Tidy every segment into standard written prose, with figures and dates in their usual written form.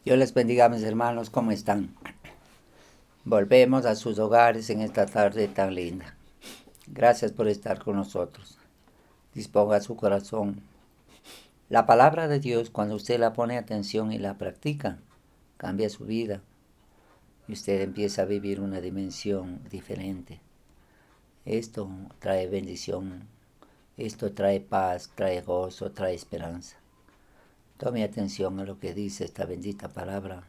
Dios les bendiga, mis hermanos, ¿cómo están? Volvemos a sus hogares en esta tarde tan linda. Gracias por estar con nosotros. Disponga su corazón. La palabra de Dios, cuando usted la pone atención y la practica, cambia su vida. Y usted empieza a vivir una dimensión diferente. Esto trae bendición. Esto trae paz, trae gozo, trae esperanza. Tome atención a lo que dice esta bendita palabra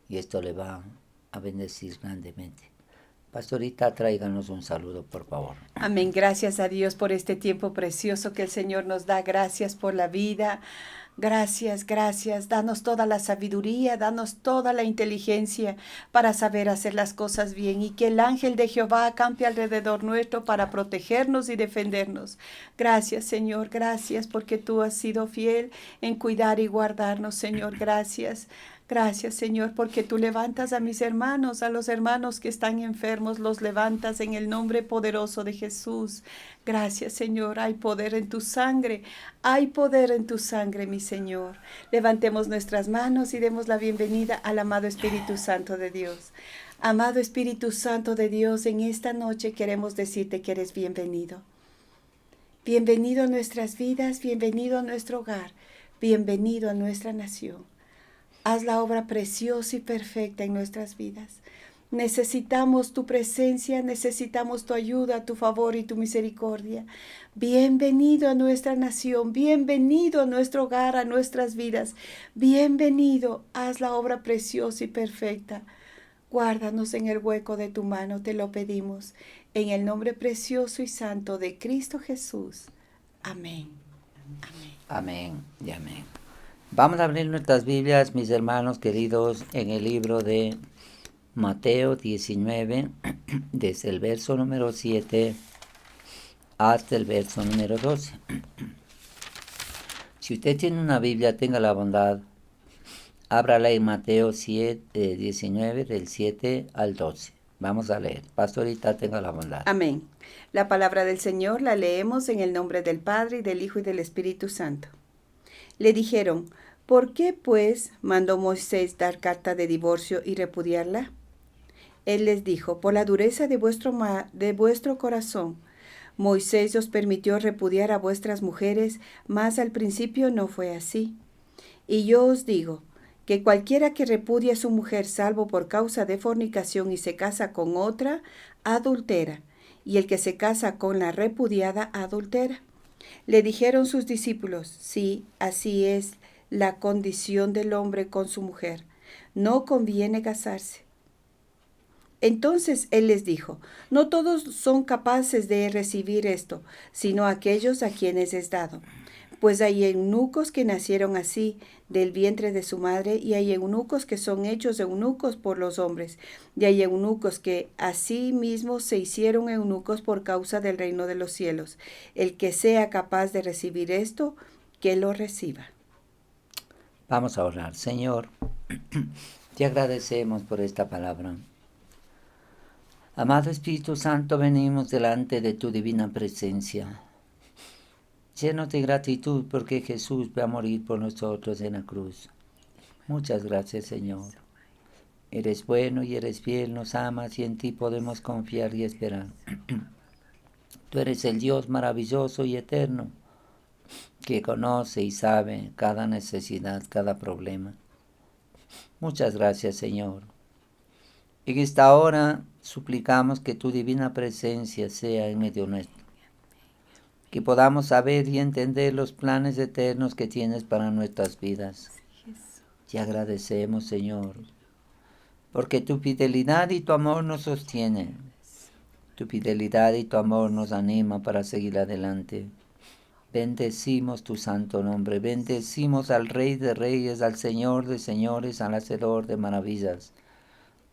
y esto le va a bendecir grandemente. Pastorita, tráiganos un saludo, por favor. Amén. Gracias a Dios por este tiempo precioso que el Señor nos da. Gracias por la vida. Gracias, gracias. Danos toda la sabiduría, danos toda la inteligencia para saber hacer las cosas bien y que el ángel de Jehová acampe alrededor nuestro para protegernos y defendernos. Gracias, Señor. Gracias porque tú has sido fiel en cuidar y guardarnos, Señor. Gracias. Gracias, Señor, porque tú levantas a mis hermanos, a los hermanos que están enfermos, los levantas en el nombre poderoso de Jesús. Gracias, Señor. Hay poder en tu sangre. Hay poder en tu sangre, mi Señor. Levantemos nuestras manos y demos la bienvenida al amado Espíritu Santo de Dios. Amado Espíritu Santo de Dios, en esta noche queremos decirte que eres bienvenido. Bienvenido a nuestras vidas, bienvenido a nuestro hogar, bienvenido a nuestra nación. Haz la obra preciosa y perfecta en nuestras vidas. Necesitamos tu presencia, necesitamos tu ayuda, tu favor y tu misericordia. Bienvenido a nuestra nación, bienvenido a nuestro hogar, a nuestras vidas. Bienvenido, haz la obra preciosa y perfecta. Guárdanos en el hueco de tu mano, te lo pedimos. En el nombre precioso y santo de Cristo Jesús. Amén. Amén. Amén y amén. Vamos a abrir nuestras Biblias, mis hermanos queridos, en el libro de Mateo 19, desde el verso número 7 hasta el verso número 12. Si usted tiene una Biblia, tenga la bondad, ábrala en Mateo 19, del 7 al 12. Vamos a leer. Pastorita, tenga la bondad. Amén. La palabra del Señor la leemos en el nombre del Padre, y del Hijo, y del Espíritu Santo. Le dijeron, ¿por qué pues mandó Moisés dar carta de divorcio y repudiarla? Él les dijo, por la dureza de vuestro corazón. Moisés os permitió repudiar a vuestras mujeres, mas al principio no fue así. Y yo os digo, que cualquiera que repudie a su mujer salvo por causa de fornicación y se casa con otra, adultera, y el que se casa con la repudiada, adultera. Le dijeron sus discípulos, sí, así es la condición del hombre con su mujer. No conviene casarse. Entonces él les dijo, no todos son capaces de recibir esto, sino aquellos a quienes es dado. Pues hay eunucos que nacieron así, del vientre de su madre, y hay eunucos que son hechos eunucos por los hombres, y hay eunucos que así mismo se hicieron eunucos por causa del reino de los cielos. El que sea capaz de recibir esto, que lo reciba. Vamos a orar. Señor, te agradecemos por esta palabra. Amado Espíritu Santo, venimos delante de tu divina presencia, llenos de gratitud porque Jesús va a morir por nosotros en la cruz. Muchas gracias, Señor. Eres bueno y eres fiel, nos amas y en ti podemos confiar y esperar. Tú eres el Dios maravilloso y eterno, que conoce y sabe cada necesidad, cada problema. Muchas gracias, Señor. En esta hora suplicamos que tu divina presencia sea en medio nuestro, que podamos saber y entender los planes eternos que tienes para nuestras vidas. Te agradecemos, Señor, porque tu fidelidad y tu amor nos sostienen. Tu fidelidad y tu amor nos anima para seguir adelante. Bendecimos tu santo nombre, bendecimos al Rey de Reyes, al Señor de Señores, al Hacedor de maravillas.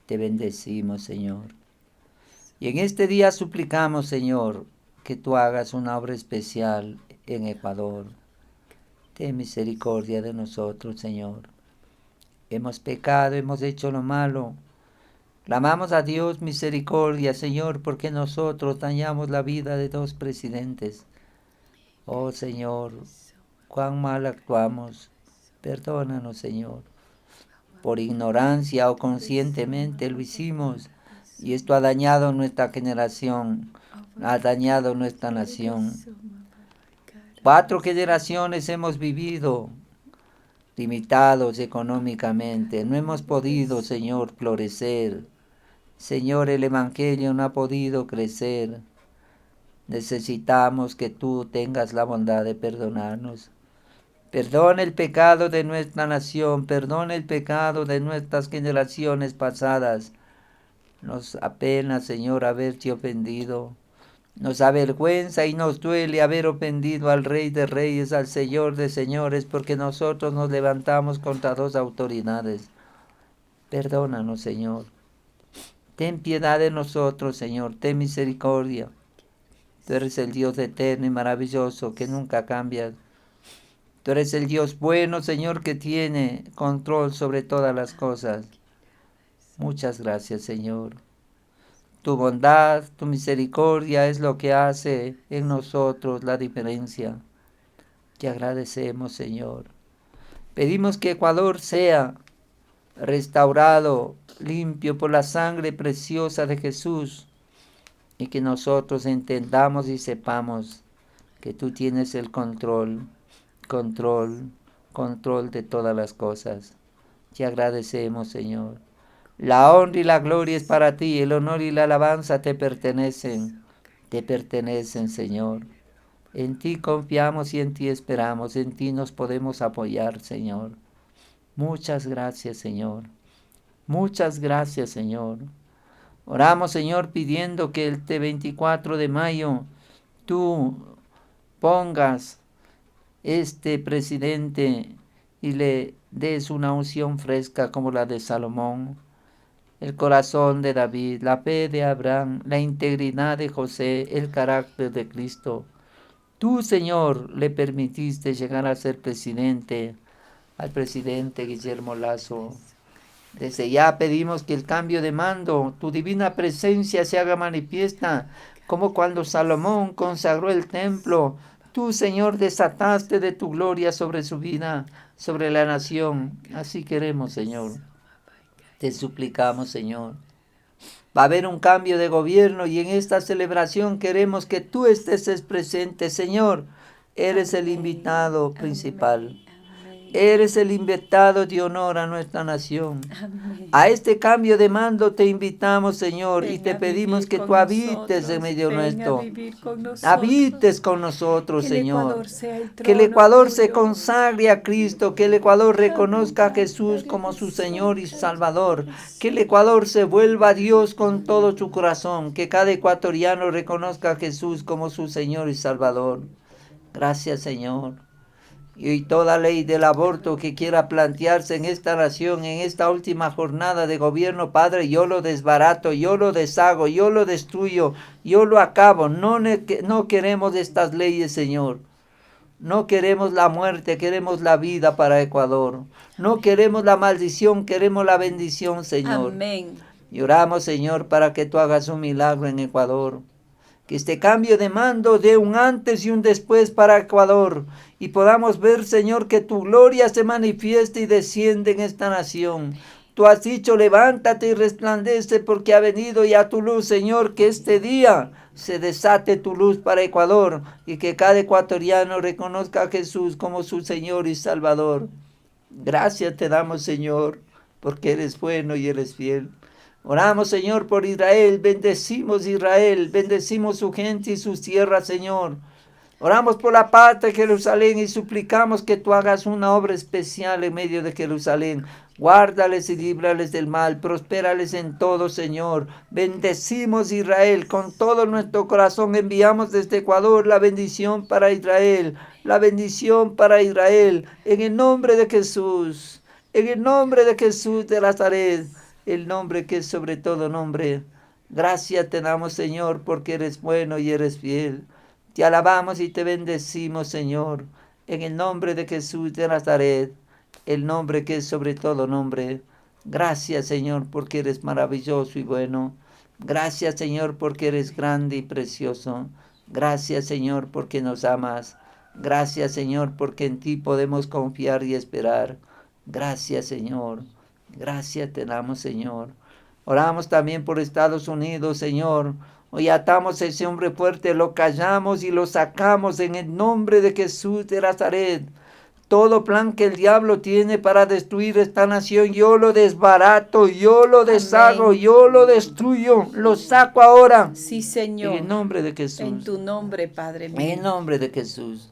Te bendecimos, Señor. Y en este día suplicamos, Señor, que tú hagas una obra especial en Ecuador. Ten misericordia de nosotros, Señor. Hemos pecado, hemos hecho lo malo. Clamamos a Dios misericordia, Señor, porque nosotros dañamos la vida de 2 presidentes. Oh, Señor, cuán mal actuamos. Perdónanos, Señor. por ignorancia o conscientemente lo hicimos. Y esto ha dañado nuestra generación, ha dañado nuestra nación. 4 generaciones hemos vivido limitados económicamente. No hemos podido, Señor, florecer. Señor, el Evangelio no ha podido crecer. Necesitamos que tú tengas la bondad de perdonarnos. Perdona el pecado de nuestra nación, perdona el pecado de nuestras generaciones pasadas. Nos apena, Señor, haberte ofendido. Nos avergüenza y nos duele haber ofendido al Rey de Reyes, al Señor de Señores, porque nosotros nos levantamos contra 2 autoridades. Perdónanos, Señor. Ten piedad de nosotros, Señor, ten misericordia. Tú eres el Dios eterno y maravilloso que nunca cambias. Tú eres el Dios bueno, Señor, que tiene control sobre todas las cosas. Muchas gracias, Señor. Tu bondad, tu misericordia es lo que hace en nosotros la diferencia. Te agradecemos, Señor. Pedimos que Ecuador sea restaurado, limpio por la sangre preciosa de Jesús, y que nosotros entendamos y sepamos que tú tienes el control de todas las cosas. Te agradecemos, Señor. La honra y la gloria es para ti, el honor y la alabanza te pertenecen, Señor. En ti confiamos y en ti esperamos, en ti nos podemos apoyar, Señor. Muchas gracias, Señor. Muchas gracias, Señor. Oramos, Señor, pidiendo que este 24 de mayo tú pongas este presidente y le des una unción fresca como la de Salomón, el corazón de David, la fe de Abraham, la integridad de José, el carácter de Cristo. Tú, Señor, le permitiste llegar a ser presidente al presidente Guillermo Lasso. Desde ya pedimos que el cambio de mando, tu divina presencia se haga manifiesta, como cuando Salomón consagró el templo. Tú, Señor, desataste de tu gloria sobre su vida, sobre la nación. Así queremos, Señor. Te suplicamos, Señor. Va a haber un cambio de gobierno y en esta celebración queremos que tú estés presente, Señor. Eres el invitado principal. Eres el invitado de honor a nuestra nación. Amén. A este cambio de mando te invitamos, Señor, Ven y te a pedimos vivir que con tú habites nosotros, en medio ven a nuestro. vivir con nosotros. Habites con nosotros, Que el Señor. Ecuador sea el Que el trono Ecuador se tuyo. consagre a Cristo, que el Ecuador reconozca a Amén. Jesús como su Señor y Salvador, que el Ecuador se vuelva a Dios con todo su corazón, que cada ecuatoriano reconozca a Jesús como su Señor y Salvador. Gracias, Señor. Y toda ley del aborto que quiera plantearse en esta nación, en esta última jornada de gobierno, Padre, yo lo desbarato, yo lo deshago, yo lo destruyo, yo lo acabo. No queremos estas leyes, Señor. No queremos la muerte, queremos la vida para Ecuador. No queremos la maldición, queremos la bendición, Señor. Amén. Y oramos, Señor, para que tú hagas un milagro en Ecuador. Que este cambio de mando dé un antes y un después para Ecuador. Y podamos ver, Señor, que tu gloria se manifieste y desciende en esta nación. Tú has dicho, levántate y resplandece porque ha venido ya tu luz, Señor, que este día se desate tu luz para Ecuador y que cada ecuatoriano reconozca a Jesús como su Señor y Salvador. Gracias te damos, Señor, porque eres bueno y eres fiel. Oramos, Señor, por Israel, bendecimos su gente y sus tierras, Señor. Oramos por la paz de Jerusalén y suplicamos que tú hagas una obra especial en medio de Jerusalén. Guárdales y líbrales del mal, prospérales en todo, Señor. Bendecimos Israel, con todo nuestro corazón enviamos desde Ecuador la bendición para Israel, en el nombre de Jesús, de Nazaret, el nombre que es sobre todo nombre. Gracias te damos, Señor, porque eres bueno y eres fiel. Te alabamos y te bendecimos, Señor, en el nombre de Jesús de Nazaret, el nombre que es sobre todo nombre. Gracias, Señor, porque eres maravilloso y bueno. Gracias, Señor, porque eres grande y precioso. Gracias, Señor, porque nos amas. Gracias, Señor, porque en ti podemos confiar y esperar. Gracias, Señor. Gracias te damos, Señor. Oramos también por Estados Unidos, Señor. Hoy atamos a ese hombre fuerte, lo callamos y lo sacamos en el nombre de Jesús de Nazaret. Todo plan que el diablo tiene para destruir esta nación, yo lo desbarato, yo lo deshago, Amén. yo lo destruyo, lo saco ahora. Sí, Señor. En el nombre de Jesús. En tu nombre, Padre mío. En el nombre de Jesús.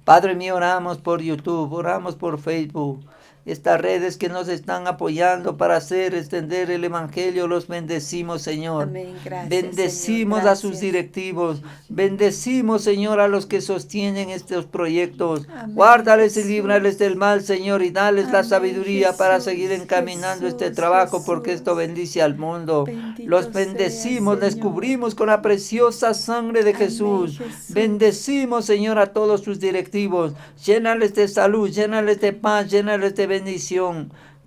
Padre mío, oramos por YouTube, oramos por Facebook. Estas redes que nos están apoyando para extender el Evangelio, los bendecimos, Señor. Amén. Gracias, Bendecimos Señor. a sus directivos. Bendecimos, Señor, a los que sostienen estos proyectos. Amén, Guárdales y Jesús. líbrales del mal, Señor, y dales la Amén, sabiduría para Jesús, seguir encaminando este Jesús, trabajo, porque Jesús. esto bendice al mundo. Bendito Los sea, bendecimos, les Señor. cubrimos con la preciosa sangre de Amén, Jesús. Jesús. Bendecimos, Señor, a todos sus directivos. Llénales de salud, llénales de paz, llénales de bendición.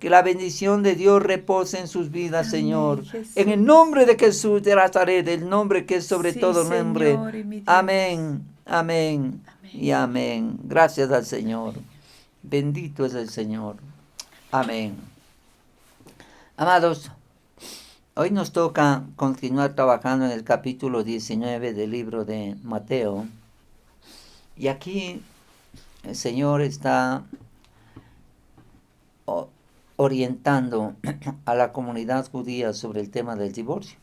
Que la bendición de Dios repose en sus vidas, Amén, Señor. Jesús. En el nombre de Jesús de Nazaret, el nombre que es sobre Sí, todo nombre. Señor y mi Dios. Amén, amén, Amén. y amén. Gracias al Señor. Bendito es el Señor. Amén. Amados, hoy nos toca continuar trabajando en el capítulo 19 del libro de Mateo. Y aquí el Señor está orientando a la comunidad judía sobre el tema del divorcio.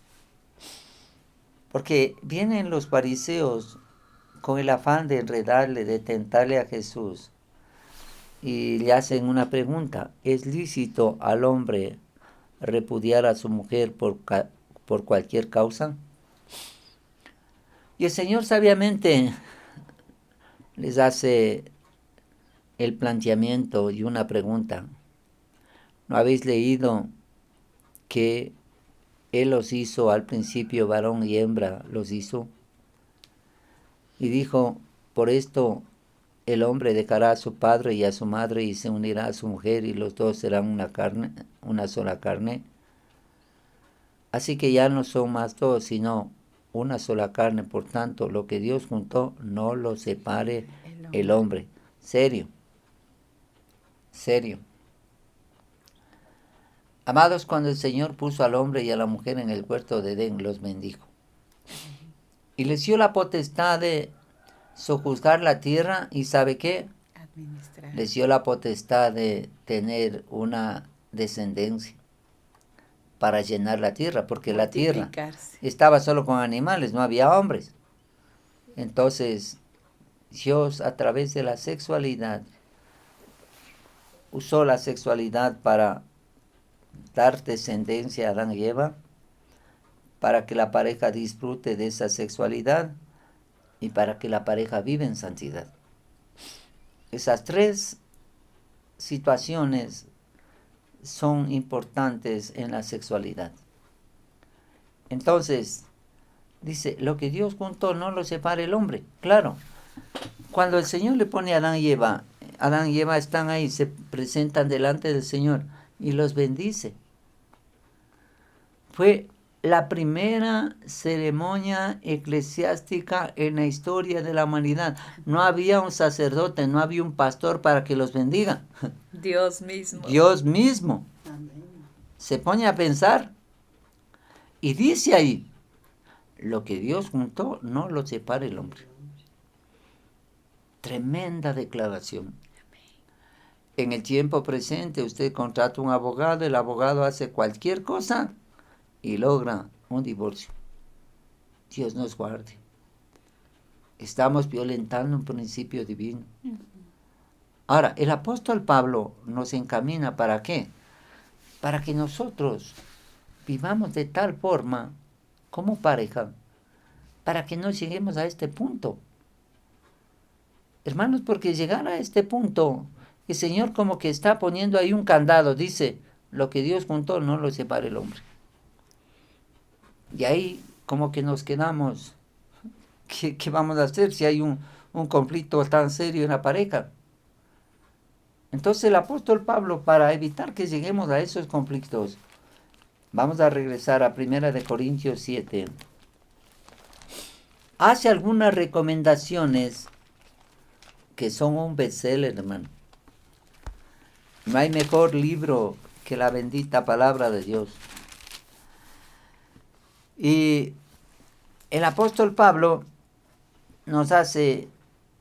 Porque vienen los fariseos con el afán de enredarle, de tentarle a Jesús. Y le hacen una pregunta: ¿es lícito al hombre repudiar a su mujer por cualquier causa? Y el Señor sabiamente les hace el planteamiento y una pregunta. ¿No habéis leído que Él los hizo al principio, varón y hembra los hizo? Y dijo: por esto el hombre dejará a su padre y a su madre y se unirá a su mujer, y los dos serán una carne, una sola carne. Así que ya no son más dos, sino una sola carne. Por tanto, lo que Dios juntó, no lo separe el hombre. Serio. Serio. Amados, cuando el Señor puso al hombre y a la mujer en el huerto de Edén, los bendijo. Y les dio la potestad de sojuzgar la tierra, y ¿sabe qué? Administrar. Les dio la potestad de tener una descendencia para llenar la tierra, porque la tierra Multiplicarse. estaba solo con animales, no había hombres. Entonces, Dios, a través de la sexualidad, usó la sexualidad para dar descendencia a Adán y Eva, para que la pareja disfrute de esa sexualidad y para que la pareja viva en santidad. Esas tres situaciones son importantes en la sexualidad. Entonces, dice, lo que Dios juntó no lo separe el hombre. Claro, cuando el Señor le pone a Adán y Eva están ahí, se presentan delante del Señor y los bendice. Fue la primera ceremonia eclesiástica en la historia de la humanidad. No había un sacerdote, no había un pastor para que los bendiga. Dios mismo. Dios mismo. Amén. Se pone a pensar y dice ahí, lo que Dios juntó, no lo separe el hombre. Tremenda declaración. En el tiempo presente usted contrata un abogado, el abogado hace cualquier cosa y logra un divorcio. Dios nos guarde. Estamos violentando un principio divino. Ahora, el apóstol Pablo nos encamina ¿para qué? Para que nosotros vivamos de tal forma como pareja, para que no lleguemos a este punto. Hermanos, porque llegar a este punto, el Señor como que está poniendo ahí un candado, dice, lo que Dios juntó no lo separe el hombre. Y ahí como que nos quedamos, ¿qué vamos a hacer si hay un conflicto tan serio en la pareja? Entonces el apóstol Pablo, para evitar que lleguemos a esos conflictos, vamos a regresar a 1 Corintios 7. Hace algunas recomendaciones que son un bestseller, hermano. No hay mejor libro que la bendita palabra de Dios. Y el apóstol Pablo nos hace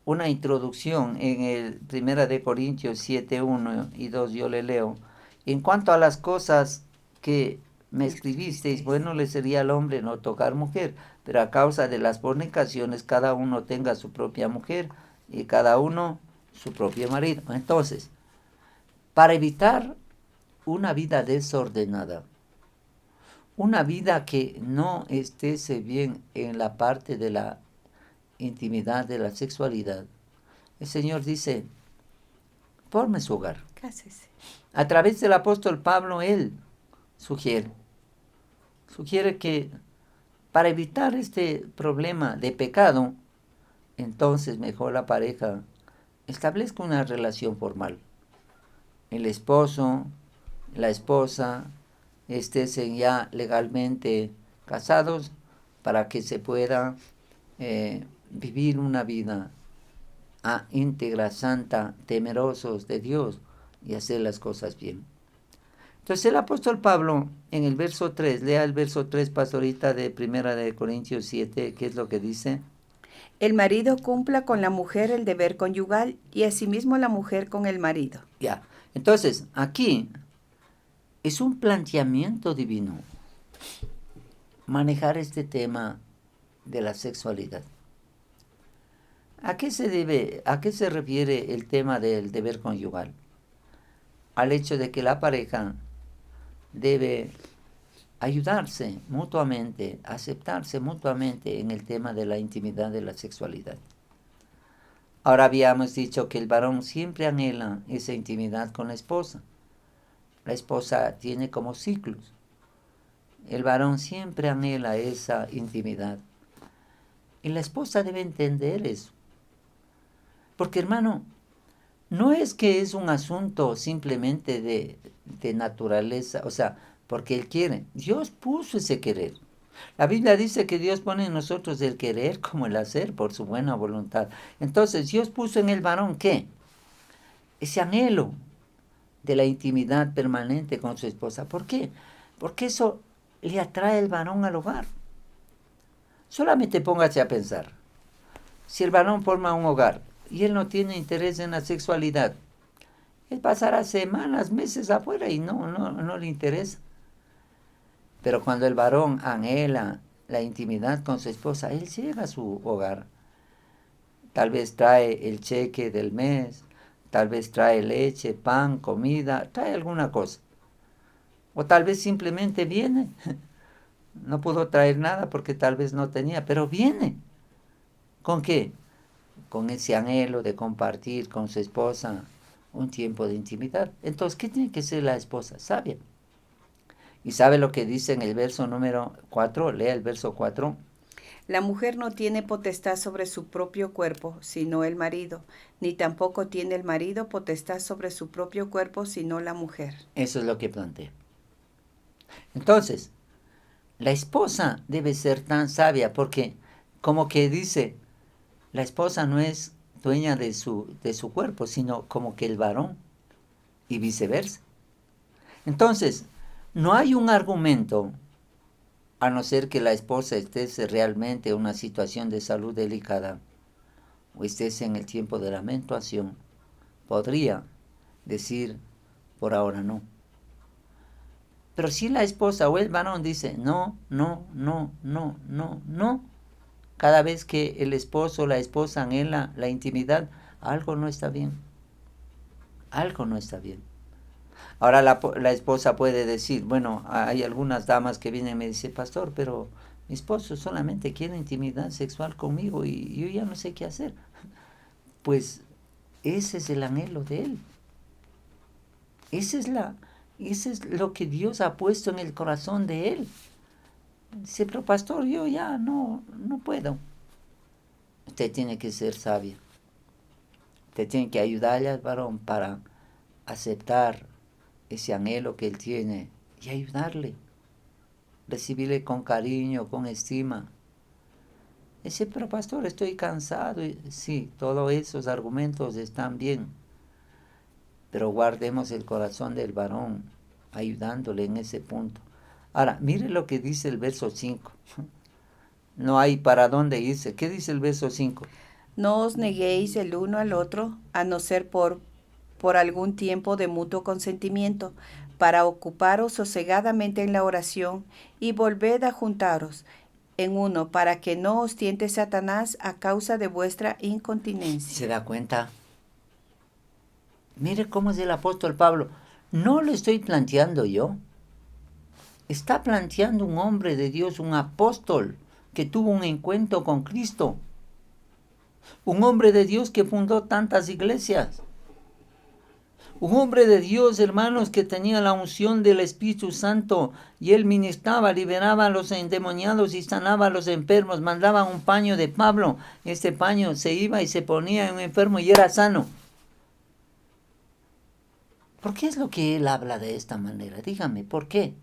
una introducción en el 1 de Corintios 7, 1 y 2, yo le leo. En cuanto a las cosas que me escribisteis, bueno le sería al hombre no tocar mujer, pero a causa de las fornicaciones cada uno tenga su propia mujer y cada uno su propio marido. Entonces, para evitar una vida desordenada, una vida que no esté bien en la parte de la intimidad, de la sexualidad, el Señor dice, forme su hogar. Cásese. A través del apóstol Pablo, él sugiere que para evitar este problema de pecado, entonces mejor la pareja establezca una relación formal. El esposo, la esposa, estén ya legalmente casados para que se pueda vivir una vida íntegra, santa, temerosos de Dios y hacer las cosas bien. Entonces el apóstol Pablo en el verso 3, lea el verso 3, pastorita, de 1 de Corintios 7, ¿qué es lo que dice? El marido cumpla con la mujer el deber conyugal y asimismo la mujer con el marido. Ya, entonces aquí es un planteamiento divino manejar este tema de la sexualidad. ¿A qué se refiere el tema del deber conyugal? Al hecho de que la pareja debe ayudarse mutuamente, aceptarse mutuamente en el tema de la intimidad de la sexualidad. Ahora habíamos dicho que el varón siempre anhela esa intimidad con la esposa. La esposa tiene como ciclos. El varón siempre anhela esa intimidad. Y la esposa debe entender eso. Porque, hermano, no es que es un asunto simplemente de naturaleza, o sea, porque Él quiere. Dios puso ese querer. La Biblia dice que Dios pone en nosotros el querer como el hacer por su buena voluntad. Entonces, Dios puso en el varón, ¿qué? Ese anhelo de la intimidad permanente con su esposa. ¿Por qué? Porque eso le atrae el varón al hogar. Solamente póngase a pensar. Si el varón forma un hogar y él no tiene interés en la sexualidad, él pasará semanas, meses afuera y no le interesa. Pero cuando el varón anhela la intimidad con su esposa, él llega a su hogar. Tal vez trae el cheque del mes, tal vez trae leche, pan, comida, trae alguna cosa. O tal vez simplemente viene. No pudo traer nada porque tal vez no tenía, pero viene. ¿Con qué? Con ese anhelo de compartir con su esposa un tiempo de intimidad. Entonces, ¿qué tiene que ser la esposa? Sabia. ¿Y sabe lo que dice en el verso número 4? Lea el verso 4. La mujer no tiene potestad sobre su propio cuerpo, sino el marido, ni tampoco tiene el marido potestad sobre su propio cuerpo, sino la mujer. Eso es lo que plantea. Entonces, la esposa debe ser tan sabia porque, como que dice, la esposa no es dueña de su cuerpo, sino como que el varón y viceversa. Entonces, no hay un argumento, a no ser que la esposa esté realmente en una situación de salud delicada o esté en el tiempo de la menstruación, podría decir, por ahora no. Pero si la esposa o el varón dice, no, cada vez que el esposo o la esposa anhela la intimidad, algo no está bien. Algo no está bien. Ahora la esposa puede decir, bueno, hay algunas damas que vienen y me dicen, pastor, pero mi esposo solamente quiere intimidad sexual conmigo y yo ya no sé qué hacer. Pues ese es el anhelo de él. Ese es lo que Dios ha puesto en el corazón de él. Dice, pero pastor, yo ya no puedo. Usted tiene que ser sabia. Usted tiene que ayudarle al varón para aceptar ese anhelo que él tiene y ayudarle. Recibirle con cariño, con estima. Dice, pero pastor, estoy cansado. Sí, todos esos argumentos están bien. Pero guardemos el corazón del varón ayudándole en ese punto. Ahora, mire lo que dice el verso 5. No hay para dónde irse. ¿Qué dice el verso 5? No os neguéis el uno al otro, a no ser por algún tiempo de mutuo consentimiento, para ocuparos sosegadamente en la oración, y volved a juntaros en uno, para que no os tiente Satanás a causa de vuestra incontinencia. ¿Se da cuenta? Mire cómo es el apóstol Pablo. No lo estoy planteando yo. Está planteando un hombre de Dios, un apóstol que tuvo un encuentro con Cristo. Un hombre de Dios que fundó tantas iglesias. Un hombre de Dios, hermanos, que tenía la unción del Espíritu Santo y él ministraba, liberaba a los endemoniados y sanaba a los enfermos. Mandaba un paño de Pablo. Este paño se iba y se ponía en un enfermo y era sano. ¿Por qué es lo que él habla de esta manera? Dígame, ¿por qué?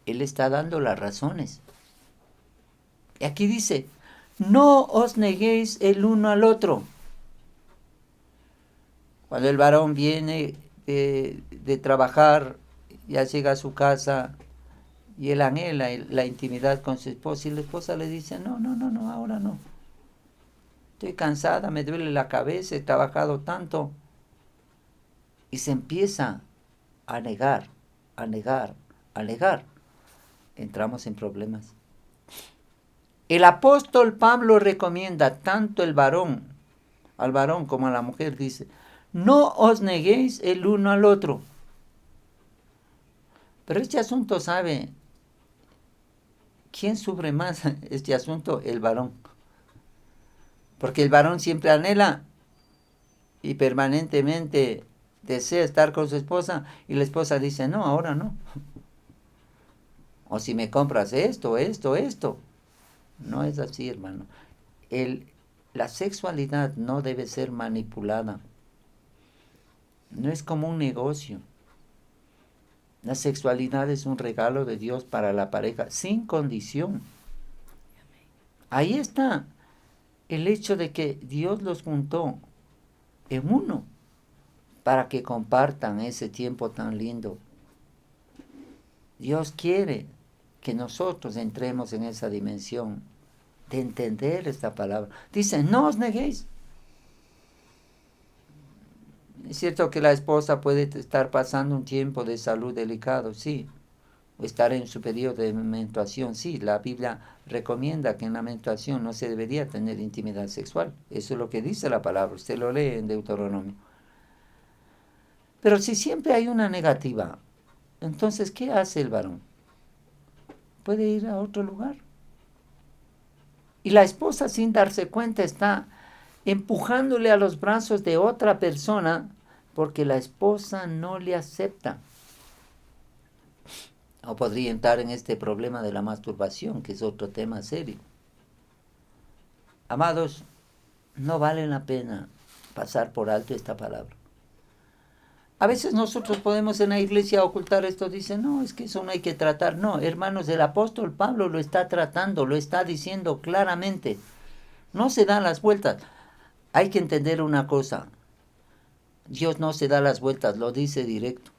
Él está dando las razones. Y aquí dice, no os neguéis el uno al otro. Cuando el varón viene de trabajar, ya llega a su casa y él anhela la intimidad con su esposa y la esposa le dice, no, ahora no. Estoy cansada, me duele la cabeza, he trabajado tanto. Y se empieza a negar. Entramos en problemas. El apóstol Pablo recomienda tanto al varón como a la mujer, dice, no os neguéis el uno al otro. Pero este asunto, ¿sabe? ¿Quién sufre más este asunto? El varón. Porque el varón siempre anhela y permanentemente desea estar con su esposa y la esposa dice, no, ahora no. O si me compras esto. No es así, hermano. La sexualidad no debe ser manipulada. No es como un negocio. La sexualidad es un regalo de Dios para la pareja, sin condición. Ahí está el hecho de que Dios los juntó en uno para que compartan ese tiempo tan lindo. Dios quiere que nosotros entremos en esa dimensión de entender esta palabra. Dice, no os neguéis. Es cierto que la esposa puede estar pasando un tiempo de salud delicado, sí. O estar en su periodo de menstruación, sí. La Biblia recomienda que en la menstruación no se debería tener intimidad sexual. Eso es lo que dice la palabra. Usted lo lee en Deuteronomio. Pero si siempre hay una negativa, entonces, ¿qué hace el varón? Puede ir a otro lugar. Y la esposa, sin darse cuenta, está empujándole a los brazos de otra persona porque la esposa no le acepta. O podría entrar en este problema de la masturbación, que es otro tema serio. Amados, no vale la pena pasar por alto esta palabra. A veces nosotros podemos en la iglesia ocultar esto, dicen, no, es que eso no hay que tratar. No, hermanos, el apóstol Pablo lo está tratando, lo está diciendo claramente. No se dan las vueltas. Hay que entender una cosa. Dios no se da las vueltas, lo dice directo.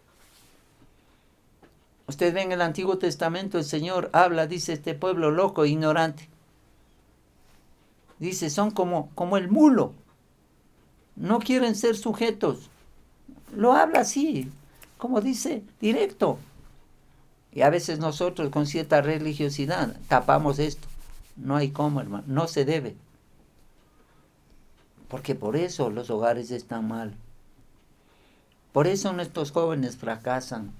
Usted ve en el Antiguo Testamento, el Señor habla, dice, este pueblo loco e ignorante. Dice, son como el mulo. No quieren ser sujetos. Lo habla así, como dice, directo. Y a veces nosotros con cierta religiosidad tapamos esto. No hay cómo, hermano, no se debe. Porque por eso los hogares están mal. Por eso nuestros jóvenes fracasan.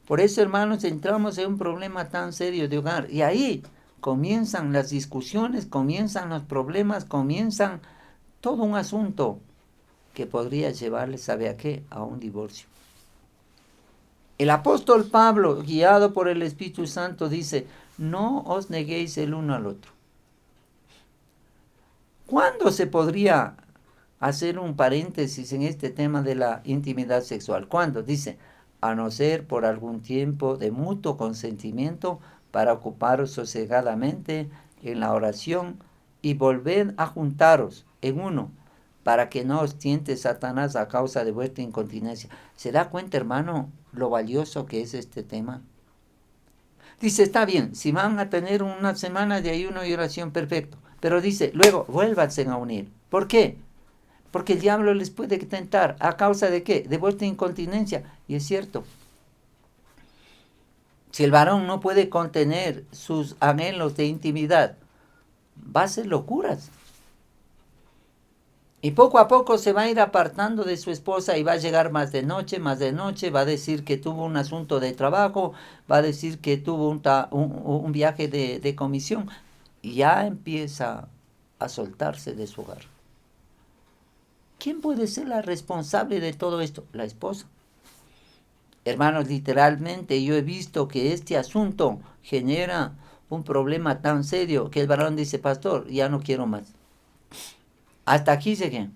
Por eso, hermanos, entramos en un problema tan serio de hogar. Y ahí comienzan las discusiones, comienzan los problemas, comienzan todo un asunto que podría llevarle, ¿sabe a qué? A un divorcio. El apóstol Pablo, guiado por el Espíritu Santo, dice, no os neguéis el uno al otro. ¿Cuándo se podría hacer un paréntesis en este tema de la intimidad sexual? ¿Cuándo? Dice, a no ser por algún tiempo de mutuo consentimiento para ocuparos sosegadamente en la oración y volved a juntaros en uno, para que no os tiente Satanás a causa de vuestra incontinencia. ¿Se da cuenta, hermano? lo valioso que es este tema? Dice, está bien, si van a tener una semana de ayuno y oración, perfecto. Pero dice, luego, vuélvanse a unir. ¿Por qué? Porque el diablo les puede tentar. ¿A causa de qué? De vuestra incontinencia. Y es cierto. Si el varón no puede contener sus anhelos de intimidad, va a hacer locuras. Y poco a poco se va a ir apartando de su esposa y va a llegar más de noche, va a decir que tuvo un asunto de trabajo, va a decir que tuvo un viaje de comisión, y ya empieza a soltarse de su hogar. ¿Quién puede ser la responsable de todo esto? La esposa. Hermanos, literalmente yo he visto que este asunto genera un problema tan serio que el varón dice, pastor, ya no quiero más. Hasta aquí llegué.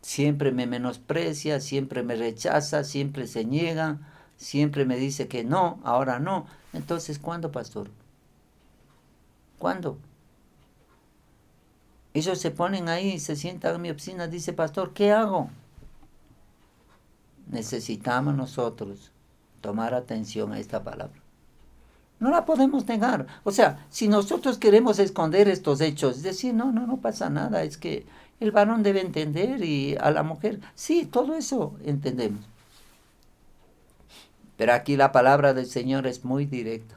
Siempre me menosprecia, siempre me rechaza, siempre se niega, siempre me dice que no, ahora no. Entonces, ¿cuándo, pastor? ¿Cuándo? Ellos se ponen ahí, se sientan en mi oficina, dice, pastor, ¿qué hago? Necesitamos nosotros tomar atención a esta palabra. No la podemos negar. O sea, si nosotros queremos esconder estos hechos, decir, no pasa nada, es que el varón debe entender y a la mujer, sí, todo eso entendemos. Pero aquí la palabra del Señor es muy directa.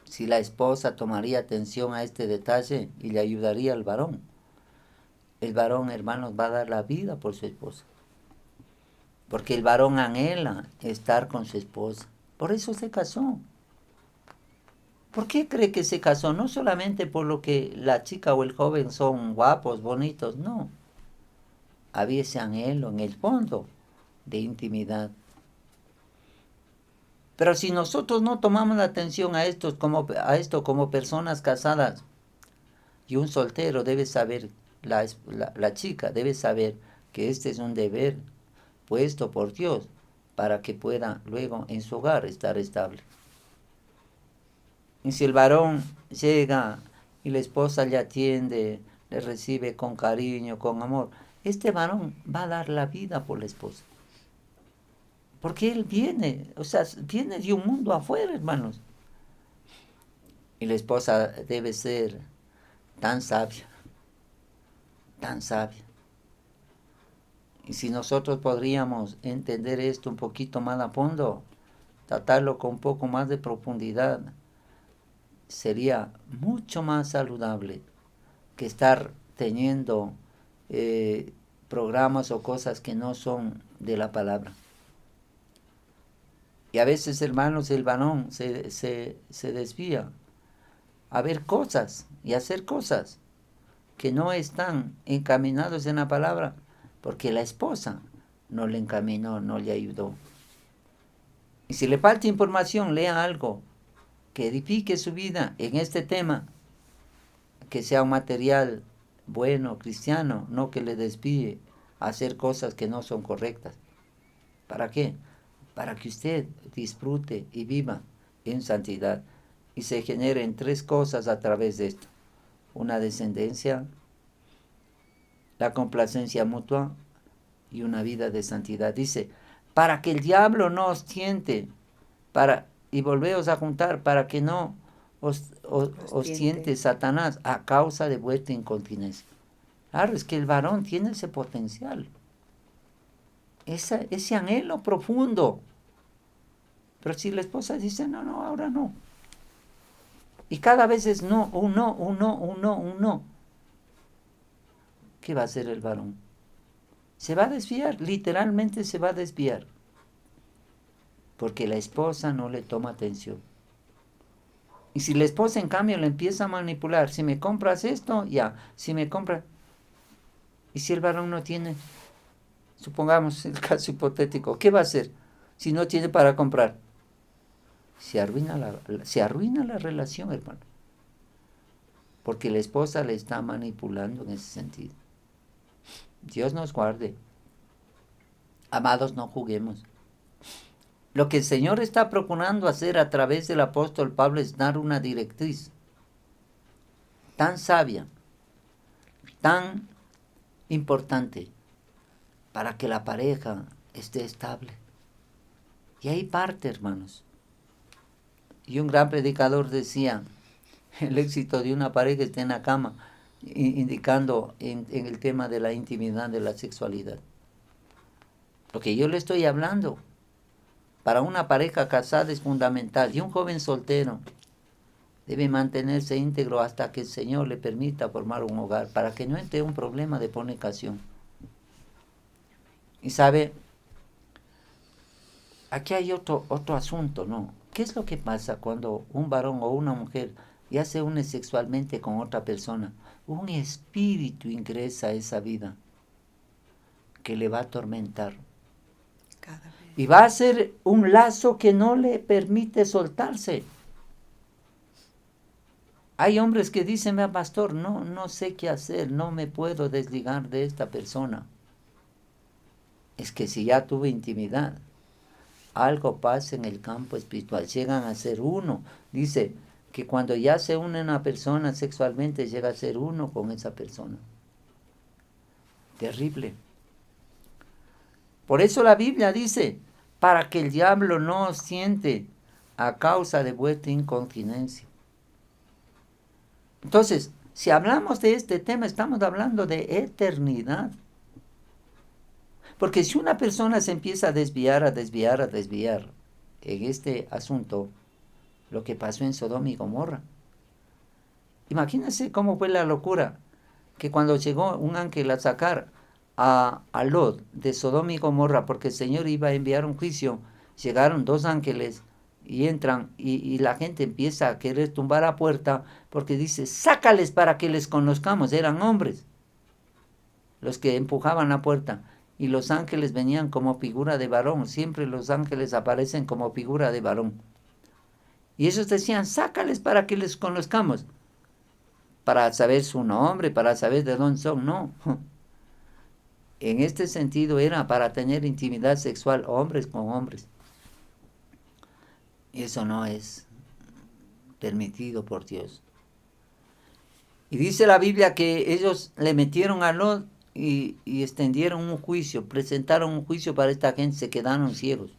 Si la esposa tomaría atención a este detalle y le ayudaría al varón, el varón, hermanos, va a dar la vida por su esposa. Porque el varón anhela estar con su esposa. Por eso se casó. ¿Por qué cree que se casó? No solamente por lo que la chica o el joven son guapos, bonitos, no. Había ese anhelo en el fondo de intimidad. Pero si nosotros no tomamos atención a esto como personas casadas, y un soltero debe saber, la chica debe saber que este es un deber puesto por Dios para que pueda luego en su hogar estar estable. Y si el varón llega y la esposa le atiende, le recibe con cariño, con amor, este varón va a dar la vida por la esposa. Porque él viene, o sea, viene de un mundo afuera, hermanos. Y la esposa debe ser tan sabia, tan sabia. Y si nosotros podríamos entender esto un poquito más a fondo, tratarlo con un poco más de profundidad, sería mucho más saludable que estar teniendo programas o cosas que no son de la palabra. Y a veces, hermanos, el varón se desvía a ver cosas y hacer cosas que no están encaminados en la palabra, porque la esposa no le encaminó, no le ayudó. Y si le falta información, lea algo que edifique su vida en este tema, que sea un material bueno, cristiano, no que le desvíe a hacer cosas que no son correctas. ¿Para qué? Para que usted disfrute y viva en santidad y se generen tres cosas a través de esto: una descendencia, la complacencia mutua y una vida de santidad. Dice, para que el diablo no os tiente, y volveos a juntar, para que no os tiente Satanás a causa de vuestra incontinencia. Claro, es que el varón tiene ese potencial, ese anhelo profundo. Pero si la esposa dice, no, ahora no. Y cada vez es no, un no. ¿Qué va a hacer el varón? Se va a desviar, literalmente se va a desviar. Porque la esposa no le toma atención. Y si la esposa en cambio le empieza a manipular, si me compras esto, ya, si me compras... Y si el varón no tiene, supongamos el caso hipotético, ¿qué va a hacer si no tiene para comprar? Se arruina la relación, hermano. Porque la esposa le está manipulando en ese sentido. Dios nos guarde. Amados, no juguemos. Lo que el Señor está procurando hacer a través del apóstol Pablo es dar una directriz tan sabia, tan importante, para que la pareja esté estable. Y ahí parte, hermanos. Y un gran predicador decía, el éxito de una pareja está en la cama, indicando en el tema de la intimidad, de la sexualidad. Lo que yo le estoy hablando, para una pareja casada es fundamental. Y un joven soltero debe mantenerse íntegro hasta que el Señor le permita formar un hogar, para que no entre un problema de fornicación. Y sabe, aquí hay otro asunto, ¿no? ¿Qué es lo que pasa cuando un varón o una mujer ya se une sexualmente con otra persona? Un espíritu ingresa a esa vida que le va a atormentar. Cada vez. Y va a ser un lazo que no le permite soltarse. Hay hombres que dicen, vea, pastor, no sé qué hacer, no me puedo desligar de esta persona. Es que si ya tuve intimidad, algo pasa en el campo espiritual, llegan a ser uno. Dice que cuando ya se une una persona sexualmente, llega a ser uno con esa persona. Terrible. Por eso la Biblia dice, para que el diablo no os siente a causa de vuestra incontinencia. Entonces, si hablamos de este tema, estamos hablando de eternidad. Porque si una persona se empieza a desviar en este asunto, lo que pasó en Sodoma y Gomorra. Imagínense cómo fue la locura, que cuando llegó un ángel a sacar a Lot de Sodoma y Gomorra, porque el Señor iba a enviar un juicio, llegaron dos ángeles y entran y la gente empieza a querer tumbar la puerta, porque dice, sácales para que les conozcamos, eran hombres los que empujaban la puerta. Y los ángeles venían como figura de varón. Siempre los ángeles aparecen como figura de varón. Y ellos decían, sácales para que les conozcamos. Para saber su nombre, para saber de dónde son. No. En este sentido era para tener intimidad sexual hombres con hombres. Y eso no es permitido por Dios. Y dice la Biblia que ellos le metieron a Lot y extendieron un juicio, presentaron un juicio para esta gente, se quedaron ciegos.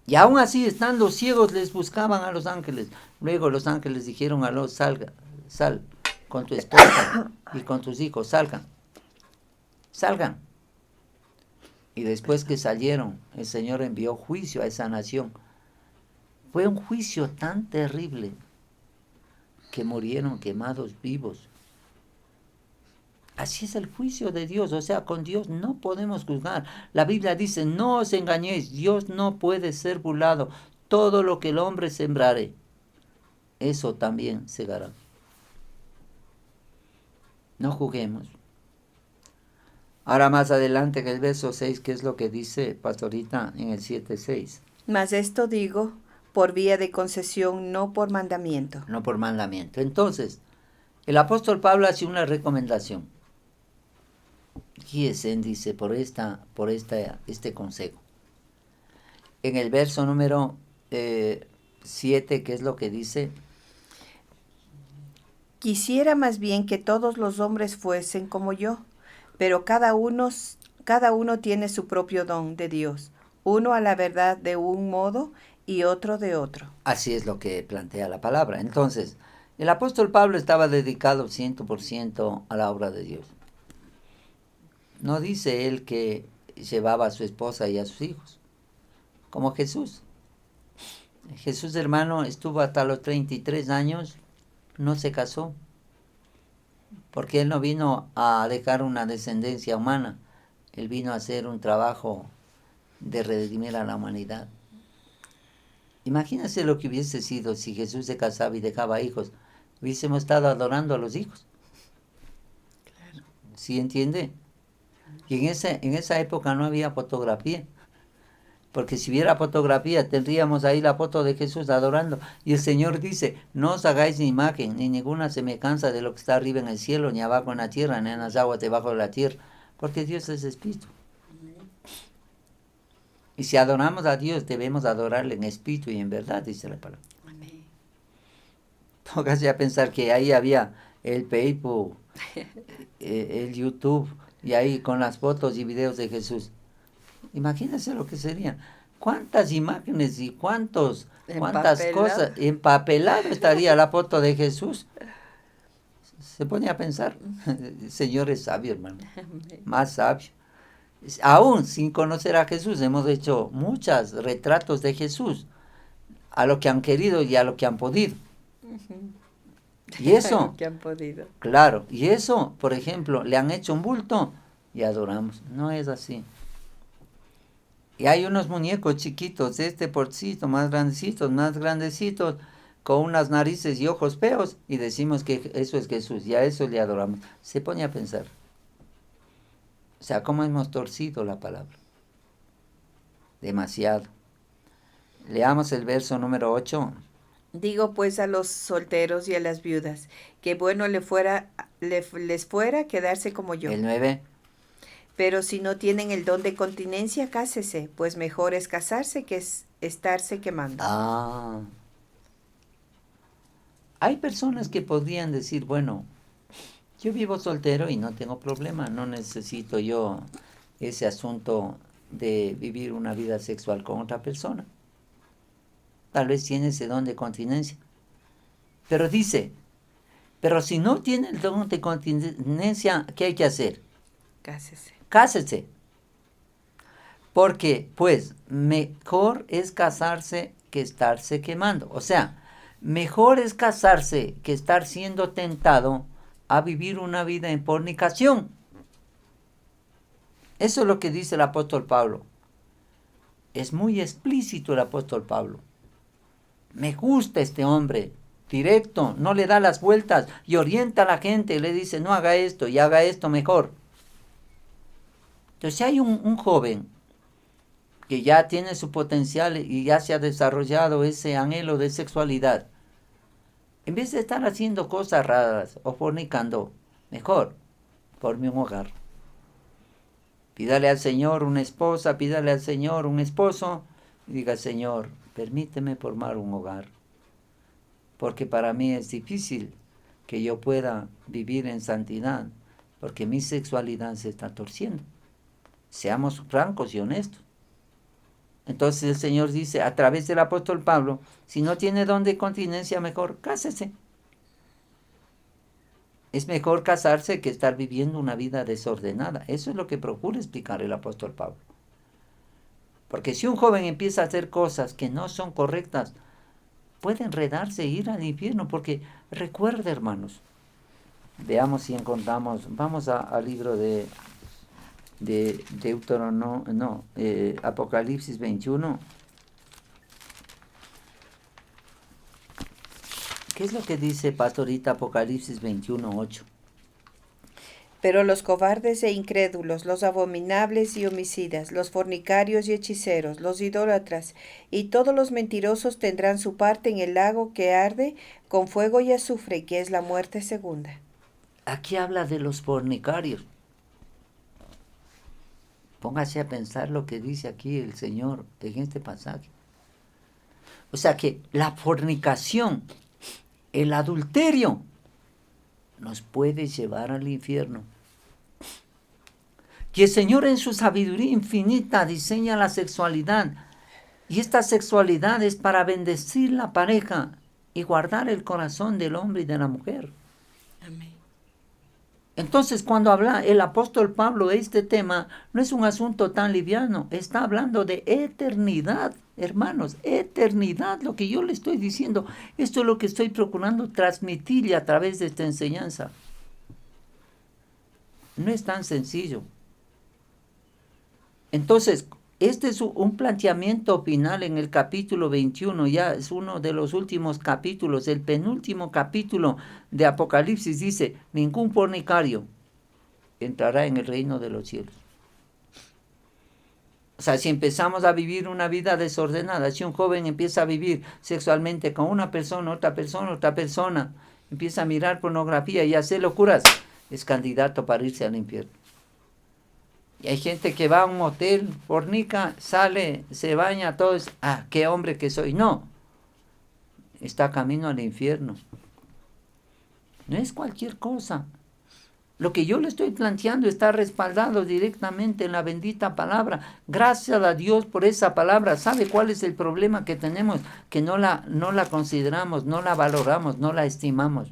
Y aún así, estando ciegos, les buscaban a los ángeles. Luego los ángeles dijeron a Lot, sal con tu esposa y con tus hijos, salgan. Y después que salieron, el Señor envió juicio a esa nación. Fue un juicio tan terrible que murieron quemados vivos. Así es el juicio de Dios, o sea, con Dios no podemos juzgar. La Biblia dice, no os engañéis, Dios no puede ser burlado. Todo lo que el hombre sembrare, eso también segará. No juguemos. Ahora más adelante en el verso 6, ¿qué es lo que dice Pastorita en el 7:6? Mas esto digo por vía de concesión, no por mandamiento. No por mandamiento. Entonces, el apóstol Pablo hace una recomendación. Guíese, dice, por este consejo. En el verso número 7, ¿qué es lo que dice? Quisiera más bien que todos los hombres fuesen como yo, pero cada uno tiene su propio don de Dios, uno a la verdad de un modo y otro de otro. Así es lo que plantea la palabra. Entonces, el apóstol Pablo estaba dedicado 100% a la obra de Dios. No dice él que llevaba a su esposa y a sus hijos, como Jesús. Jesús, hermano, estuvo hasta los 33 años, no se casó, porque él no vino a dejar una descendencia humana, él vino a hacer un trabajo de redimir a la humanidad. Imagínense lo que hubiese sido si Jesús se casaba y dejaba hijos. Hubiésemos estado adorando a los hijos. Claro. ¿Sí entiende? Y en esa época no había fotografía. Porque si hubiera fotografía, tendríamos ahí la foto de Jesús adorando. Y el Señor dice, no os hagáis ni imagen, ni ninguna semejanza de lo que está arriba en el cielo, ni abajo en la tierra, ni en las aguas debajo de la tierra. Porque Dios es espíritu. Y si adoramos a Dios, debemos adorarle en espíritu y en verdad, dice la palabra. Amén. Póngase a pensar que ahí había el Facebook, el YouTube, y ahí con las fotos y videos de Jesús. Imagínense lo que sería. ¿Cuántas imágenes y cuántas Empapelado. cosas? Empapelado estaría la foto de Jesús. Se pone a pensar. El Señor es sabio, hermano. Más sabio. Aún sin conocer a Jesús, hemos hecho muchos retratos de Jesús, a lo que han querido y a lo que han podido. Y eso, que han podido. claro, y eso, por ejemplo, le han hecho un bulto y adoramos. No es así. Y hay unos muñecos chiquitos, porcito, más grandecitos, con unas narices y ojos feos, y decimos que eso es Jesús, y a eso le adoramos. Se pone a pensar. O sea, cómo hemos torcido la palabra. Demasiado. Leamos el verso número 8. Digo pues a los solteros y a las viudas, que bueno les fuera quedarse como yo. El 9. Pero si no tienen el don de continencia, cásese, pues mejor es casarse que estarse quemando. Hay personas que podrían decir, bueno, yo vivo soltero y no tengo problema, no necesito yo ese asunto de vivir una vida sexual con otra persona. Tal vez tiene ese don de continencia. Pero dice, pero si no tiene el don de continencia, ¿qué hay que hacer? Cásese. Cásese. Porque, pues, mejor es casarse que estarse quemando. O sea, mejor es casarse que estar siendo tentado a vivir una vida en fornicación. Eso es lo que dice el apóstol Pablo. Es muy explícito el apóstol Pablo. Me gusta este hombre, directo, no le da las vueltas y orienta a la gente, le dice, no haga esto y haga esto mejor. Entonces, si hay un joven que ya tiene su potencial y ya se ha desarrollado ese anhelo de sexualidad, en vez de estar haciendo cosas raras o fornicando, mejor, forme un hogar. Pídale al Señor una esposa, pídale al Señor un esposo, y diga, Señor, permíteme formar un hogar, porque para mí es difícil que yo pueda vivir en santidad, porque mi sexualidad se está torciendo. Seamos francos y honestos. Entonces el Señor dice, a través del apóstol Pablo, si no tiene don de continencia, mejor cásese. Es mejor casarse que estar viviendo una vida desordenada. Eso es lo que procura explicar el apóstol Pablo. Porque si un joven empieza a hacer cosas que no son correctas, puede enredarse e ir al infierno. Porque recuerda, hermanos, veamos si encontramos, vamos al libro de Apocalipsis 21. ¿Qué es lo que dice, pastorita, Apocalipsis 21:8? Pero los cobardes e incrédulos, los abominables y homicidas, los fornicarios y hechiceros, los idólatras y todos los mentirosos tendrán su parte en el lago que arde con fuego y azufre, que es la muerte segunda. Aquí habla de los fornicarios. Póngase a pensar lo que dice aquí el Señor en este pasaje. O sea que la fornicación, el adulterio, nos puede llevar al infierno. Y el Señor en su sabiduría infinita diseña la sexualidad. Y esta sexualidad es para bendecir la pareja y guardar el corazón del hombre y de la mujer. Amén. Entonces, cuando habla el apóstol Pablo de este tema, no es un asunto tan liviano, está hablando de eternidad, hermanos, eternidad, lo que yo le estoy diciendo, esto es lo que estoy procurando transmitirle a través de esta enseñanza. No es tan sencillo. Entonces, este es un planteamiento final en el capítulo 21, ya es uno de los últimos capítulos, el penúltimo capítulo de Apocalipsis dice, ningún fornicario entrará en el reino de los cielos. O sea, si empezamos a vivir una vida desordenada, si un joven empieza a vivir sexualmente con una persona, otra persona, empieza a mirar pornografía y a hacer locuras, es candidato para irse al infierno. Y hay gente que va a un motel, fornica, sale, se baña, todo es, qué hombre que soy. No, está camino al infierno. No es cualquier cosa. Lo que yo le estoy planteando está respaldado directamente en la bendita palabra. Gracias a Dios por esa palabra. ¿Sabe cuál es el problema que tenemos? Que no la consideramos, no la valoramos, no la estimamos.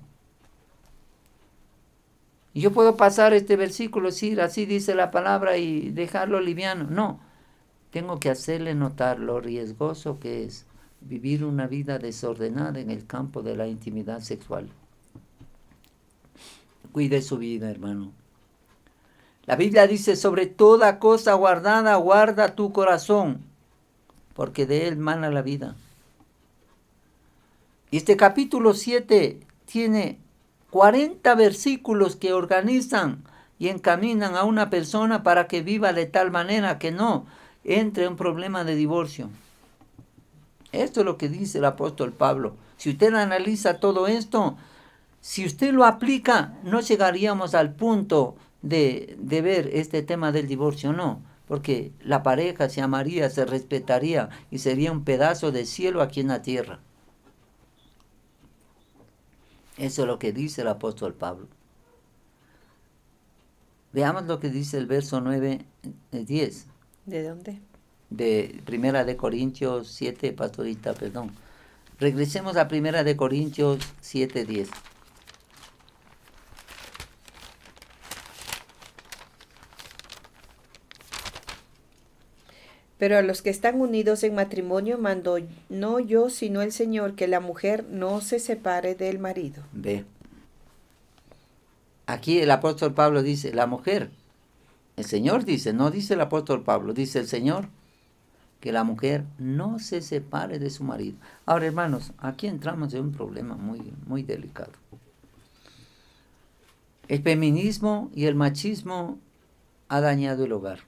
Y yo puedo pasar este versículo, sí, así dice la palabra y dejarlo liviano. No, tengo que hacerle notar lo riesgoso que es vivir una vida desordenada en el campo de la intimidad sexual. Cuide su vida, hermano. La Biblia dice, sobre toda cosa guardada, guarda tu corazón, porque de él mana la vida. Y este capítulo 7 tiene 40 versículos que organizan y encaminan a una persona para que viva de tal manera que no entre en un problema de divorcio. Esto es lo que dice el apóstol Pablo. Si usted analiza todo esto, si usted lo aplica, no llegaríamos al punto de ver este tema del divorcio, no. Porque la pareja se amaría, se respetaría y sería un pedazo de cielo aquí en la tierra. Eso es lo que dice el apóstol Pablo. Veamos lo que dice el verso 9, 10. ¿De dónde? De Primera de Corintios 7, pastorita, perdón. Regresemos a Primera de Corintios 7, 10. Pero a los que están unidos en matrimonio mando no yo, sino el Señor, que la mujer no se separe del marido. Ve. Aquí el apóstol Pablo dice, la mujer. El Señor dice, no dice el apóstol Pablo, dice el Señor, que la mujer no se separe de su marido. Ahora, hermanos, aquí entramos en un problema muy, muy delicado. El feminismo y el machismo ha dañado el hogar.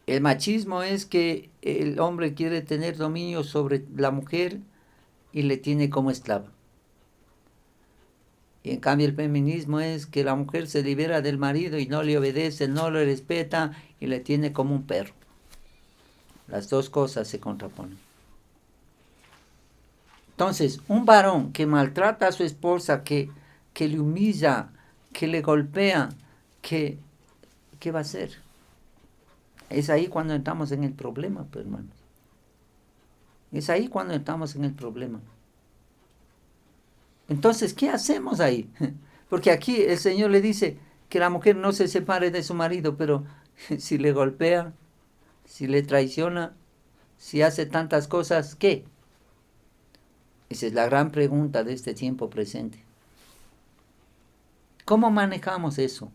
El machismo es que el hombre quiere tener dominio sobre la mujer y le tiene como esclava. Y en cambio el feminismo es que la mujer se libera del marido y no le obedece, no le respeta y le tiene como un perro. Las dos cosas se contraponen. Entonces, un varón que maltrata a su esposa, que le humilla, que le golpea, ¿qué va a hacer? Es ahí cuando entramos en el problema, pues, hermanos. Es ahí cuando entramos en el problema. Entonces, ¿qué hacemos ahí? Porque aquí el Señor le dice que la mujer no se separe de su marido, pero si le golpea, si le traiciona, si hace tantas cosas, ¿qué? Esa es la gran pregunta de este tiempo presente. ¿Cómo manejamos eso?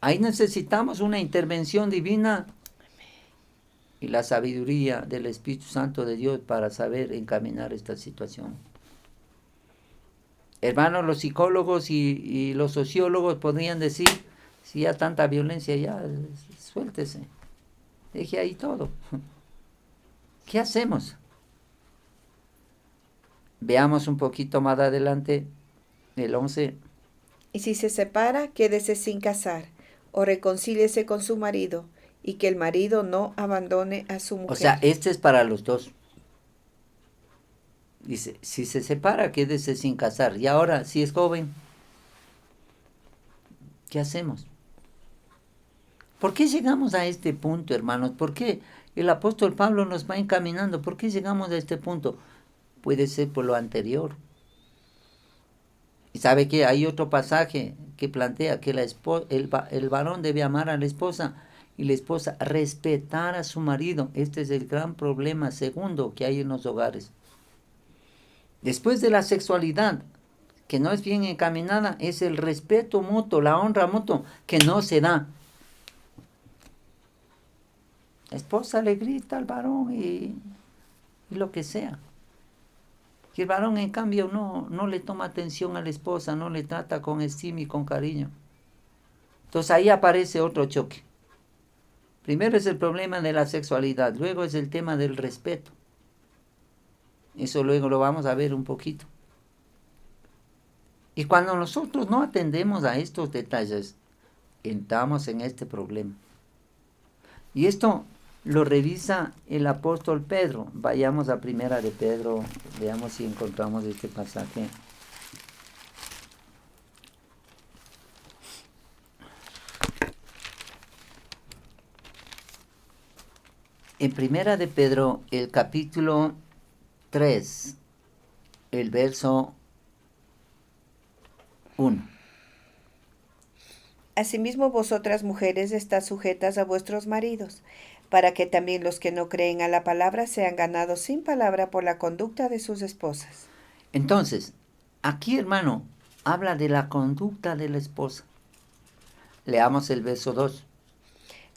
Ahí necesitamos una intervención divina y la sabiduría del Espíritu Santo de Dios para saber encaminar esta situación. Hermanos, los psicólogos y los sociólogos podrían decir, si ya tanta violencia, ya suéltese, deje ahí todo. ¿Qué hacemos? Veamos un poquito más adelante el 11. Y si se separa, quédese sin casar, o reconcíliese con su marido, y que el marido no abandone a su mujer. O sea, este es para los dos. Dice, si se separa, quédese sin casar. Y ahora, si es joven, ¿qué hacemos? ¿Por qué llegamos a este punto, hermanos? ¿Por qué el apóstol Pablo nos va encaminando? ¿Por qué llegamos a este punto? Puede ser por lo anterior. Y sabe que hay otro pasaje que plantea que el varón debe amar a la esposa y la esposa respetar a su marido. Este es el gran problema segundo que hay en los hogares. Después de la sexualidad, que no es bien encaminada, es el respeto mutuo, la honra mutua, que no se da. La esposa le grita al varón y lo que sea. Y el varón, en cambio, no le toma atención a la esposa, no le trata con estima y con cariño. Entonces ahí aparece otro choque. Primero es el problema de la sexualidad, luego es el tema del respeto. Eso luego lo vamos a ver un poquito. Y cuando nosotros no atendemos a estos detalles, entramos en este problema. Y esto lo revisa el apóstol Pedro. Vayamos a Primera de Pedro, veamos si encontramos este pasaje. En Primera de Pedro, el capítulo 3, el verso 1. Asimismo vosotras mujeres estad sujetas a vuestros maridos, para que también los que no creen a la palabra sean ganados sin palabra por la conducta de sus esposas. Entonces, aquí, hermano, habla de la conducta de la esposa. Leamos el verso 2.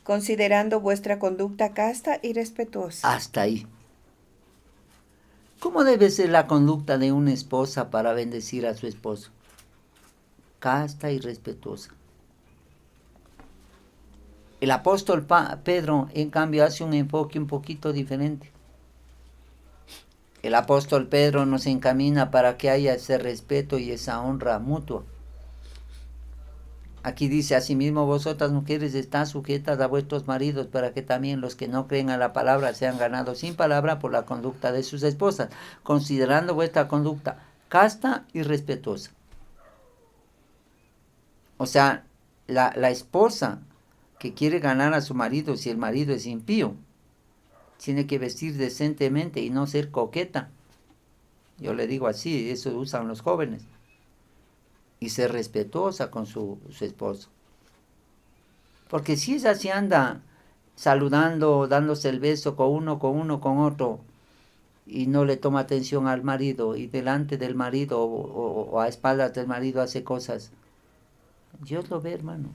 Considerando vuestra conducta casta y respetuosa. Hasta ahí. ¿Cómo debe ser la conducta de una esposa para bendecir a su esposo? Casta y respetuosa. El apóstol Pedro, en cambio, hace un enfoque un poquito diferente. El apóstol Pedro nos encamina para que haya ese respeto y esa honra mutua. Aquí dice, asimismo vosotras mujeres están sujetas a vuestros maridos, para que también los que no creen a la palabra sean ganados sin palabra por la conducta de sus esposas, considerando vuestra conducta casta y respetuosa. O sea, la esposa que quiere ganar a su marido, si el marido es impío, tiene que vestir decentemente y no ser coqueta. Yo le digo así, eso usan los jóvenes. Y ser respetuosa con su esposo. Porque si ella se anda saludando, dándose el beso con uno, con otro, y no le toma atención al marido, y delante del marido o a espaldas del marido hace cosas, Dios lo ve, hermano.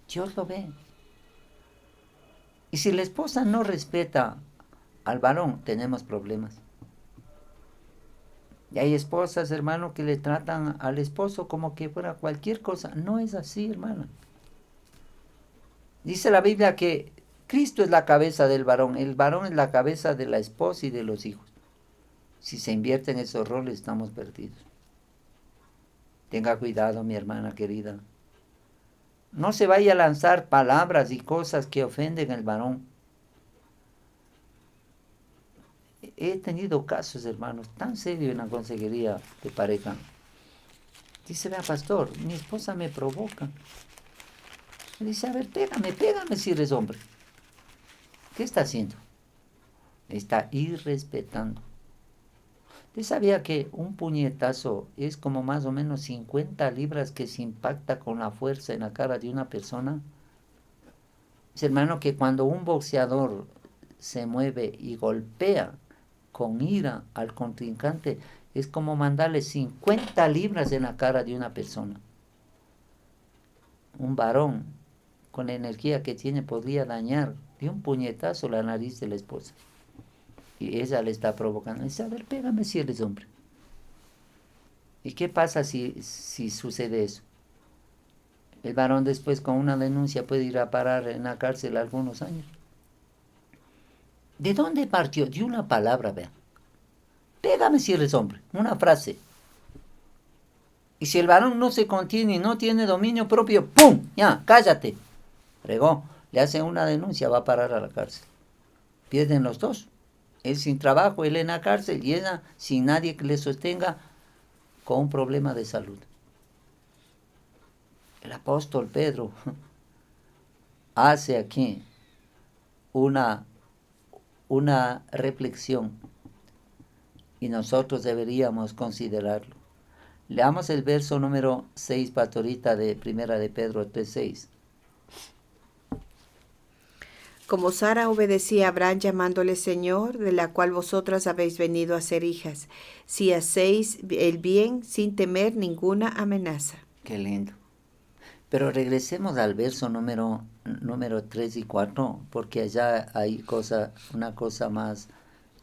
Dios lo ve. Y si la esposa no respeta al varón, tenemos problemas. Y hay esposas, hermano, que le tratan al esposo como que fuera cualquier cosa. No es así, hermano. Dice la Biblia que Cristo es la cabeza del varón. El varón es la cabeza de la esposa y de los hijos. Si se invierten esos roles, estamos perdidos. Tenga cuidado, mi hermana querida. No se vaya a lanzar palabras y cosas que ofenden al varón. He tenido casos, hermanos, tan serios en la consejería de pareja. Dice, vea, pastor, mi esposa me provoca. Me dice, a ver, pégame si eres hombre. ¿Qué está haciendo? Está irrespetando. ¿Usted sabía que un puñetazo es como más o menos 50 libras que se impacta con la fuerza en la cara de una persona? Es, hermano, que cuando un boxeador se mueve y golpea con ira al contrincante, es como mandarle 50 libras en la cara de una persona. Un varón con la energía que tiene podría dañar de un puñetazo la nariz de la esposa. Y ella le está provocando. Dice, a ver, pégame si eres hombre. ¿Y qué pasa si sucede eso? El varón después con una denuncia puede ir a parar en la cárcel algunos años. ¿De dónde partió? De una palabra, vean. Pégame si eres hombre. Una frase. Y si el varón no se contiene y no tiene dominio propio, ¡pum! Ya, cállate. Fregó. Le hacen una denuncia, va a parar a la cárcel. Pierden los dos. Él sin trabajo, él en la cárcel, y ella sin nadie que le sostenga, con un problema de salud. El apóstol Pedro hace aquí una reflexión y nosotros deberíamos considerarlo. Leamos el verso número 6, pastorita, de Primera de Pedro 3:6. Como Sara obedecía a Abraham llamándole Señor, de la cual vosotras habéis venido a ser hijas, si hacéis el bien sin temer ninguna amenaza. Qué lindo. Pero regresemos al verso número 3 y 4, porque allá hay una cosa más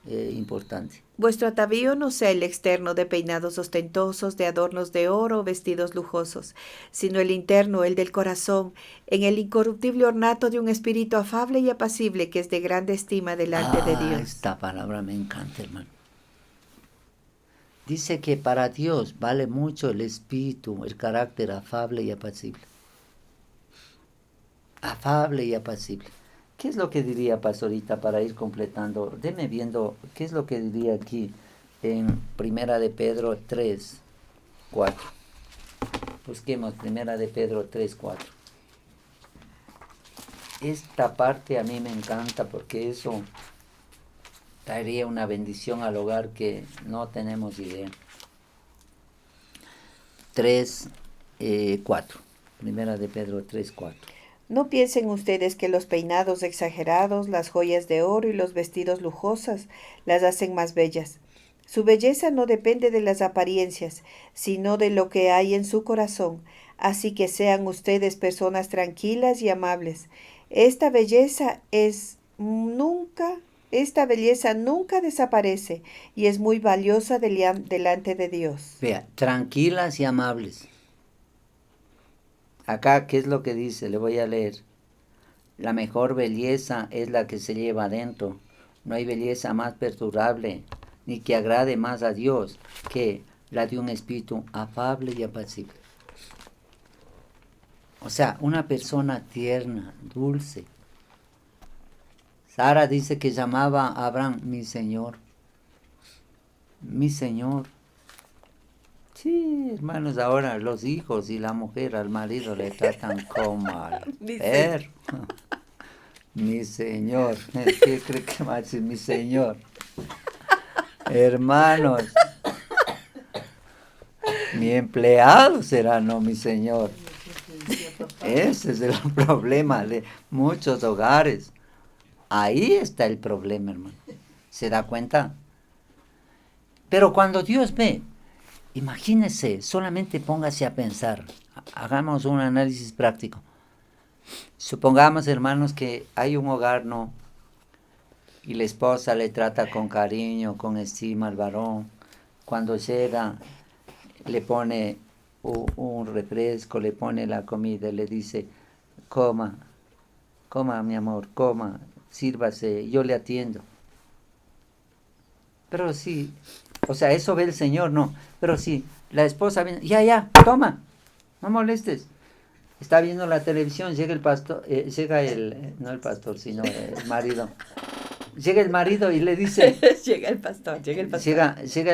importante. Vuestro atavío no sea el externo de peinados ostentosos, de adornos de oro, vestidos lujosos, sino el interno, el del corazón, en el incorruptible ornato de un espíritu afable y apacible que es de grande estima delante de Dios. Esta palabra me encanta, hermano. Dice que para Dios vale mucho el espíritu, el carácter afable y apacible. Afable y apacible. ¿Qué es lo que diría, pastorita, para ir completando? Deme viendo qué es lo que diría aquí en Primera de Pedro 3, 4. Busquemos Primera de Pedro 3, 4. esta parte a mí me encanta porque eso traería una bendición al hogar que no tenemos idea. 3, 4. Primera de Pedro 3, 4. No piensen ustedes que los peinados exagerados, las joyas de oro y los vestidos lujosos las hacen más bellas. Su belleza no depende de las apariencias, sino de lo que hay en su corazón. Así que sean ustedes personas tranquilas y amables. Esta belleza es nunca, esta belleza nunca desaparece y es muy valiosa delante de Dios. Vea, tranquilas y amables. Acá, ¿qué es lo que dice? Le voy a leer. La mejor belleza es la que se lleva adentro. No hay belleza más perdurable, ni que agrade más a Dios que la de un espíritu afable y apacible. O sea, una persona tierna, dulce. Sara dice que llamaba a Abraham mi Señor. Mi Señor. Sí, hermanos, ahora los hijos y la mujer al marido le tratan como al perro. Mi Señor. ¿Qué cree que va a decir mi Señor? Hermanos, mi empleado será, no mi Señor. Ese es el problema de muchos hogares. Ahí está el problema, hermano. ¿Se da cuenta? Pero cuando Dios ve, imagínese, solamente póngase a pensar. Hagamos un análisis práctico. Supongamos, hermanos, que hay un hogar, ¿no? Y la esposa le trata con cariño, con estima al varón. Cuando llega, le pone un refresco, le pone la comida, le dice, coma, coma mi amor, coma, sírvase, yo le atiendo. Pero sí, o sea, eso ve el Señor, no. Pero sí, la esposa viene, ya, toma, no molestes. Está viendo la televisión, llega el pastor, no el pastor, sino el marido. Llega el marido y le dice... llega el pastor. Llega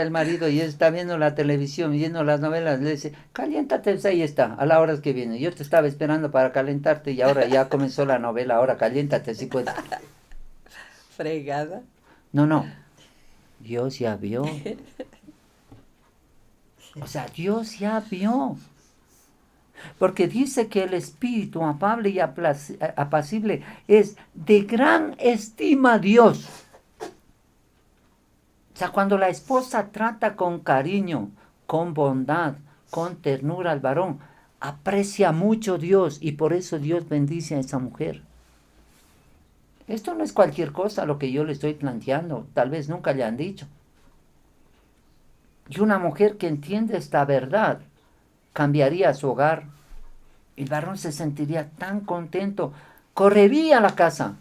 el marido y él está viendo la televisión, viendo las novelas, le dice, caliéntate, pues ahí está, a la hora que viene. Yo te estaba esperando para calentarte y ahora ya comenzó la novela, ahora caliéntate, si puedes. Fregada. No, Dios ya vio. O sea, Dios ya vio. Porque dice que el espíritu afable y apacible es de gran estima a Dios. O sea, cuando la esposa trata con cariño, con bondad, con ternura al varón, aprecia mucho a Dios y por eso Dios bendice a esa mujer. Esto no es cualquier cosa lo que yo le estoy planteando, tal vez nunca le han dicho. Y una mujer que entiende esta verdad cambiaría su hogar. El varón se sentiría tan contento, correría a la casa.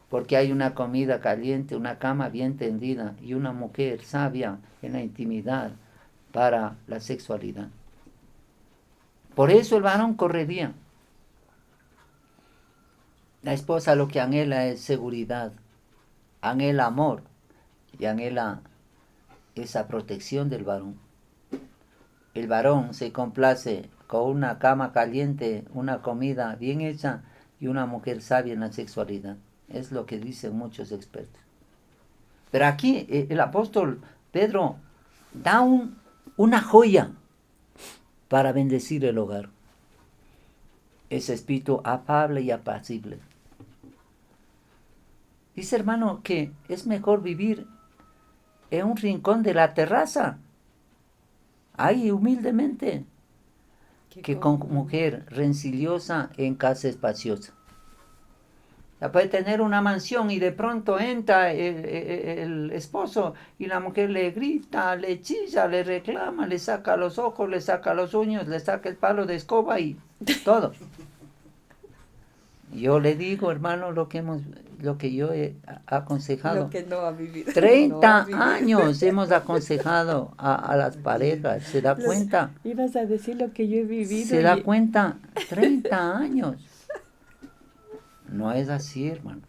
Porque hay una comida caliente, una cama bien tendida y una mujer sabia en la intimidad para la sexualidad. Por eso el varón correría. La esposa lo que anhela es seguridad, anhela amor y anhela esa protección del varón. El varón se complace con una cama caliente, una comida bien hecha y una mujer sabia en la sexualidad. Es lo que dicen muchos expertos. Pero aquí el apóstol Pedro da una joya para bendecir el hogar. Ese espíritu afable y apacible. Dice, hermano, que es mejor vivir en un rincón de la terraza, ahí humildemente, que con mujer rencillosa en casa espaciosa. Ya puede tener una mansión y de pronto entra el esposo y la mujer le grita, le chilla, le reclama, le saca los ojos, le saca los uñas, le saca el palo de escoba y todo. Yo le digo, hermano, lo que yo he aconsejado. Lo que no ha vivido. 30 años hemos aconsejado a las parejas, ¿se da cuenta? Ibas a decir lo que yo he vivido. ¿Se da cuenta? 30 años. No es así, hermanos.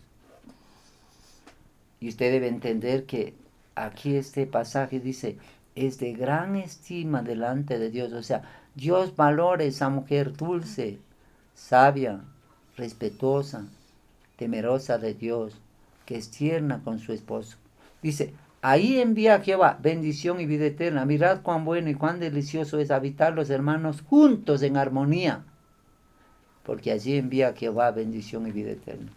Y usted debe entender que aquí este pasaje dice, es de gran estima delante de Dios. O sea, Dios valora esa mujer dulce, sabia, respetuosa, temerosa de Dios, que es tierna con su esposo. Dice, ahí envía Jehová bendición y vida eterna. Mirad cuán bueno y cuán delicioso es habitar los hermanos juntos en armonía, porque allí envía Jehová bendición y vida eterna.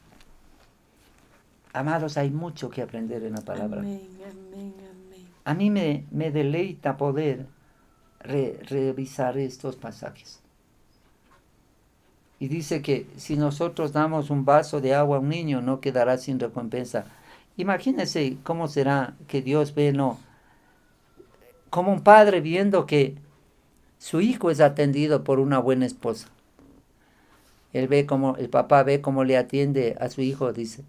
Amados, hay mucho que aprender en la palabra. Amén, amén, amén. A mí me deleita poder revisar estos pasajes. Y dice que si nosotros damos un vaso de agua a un niño, no quedará sin recompensa. Imagínense cómo será que Dios ve, ¿no? Como un padre viendo que su hijo es atendido por una buena esposa. El papá ve cómo le atiende a su hijo, dice,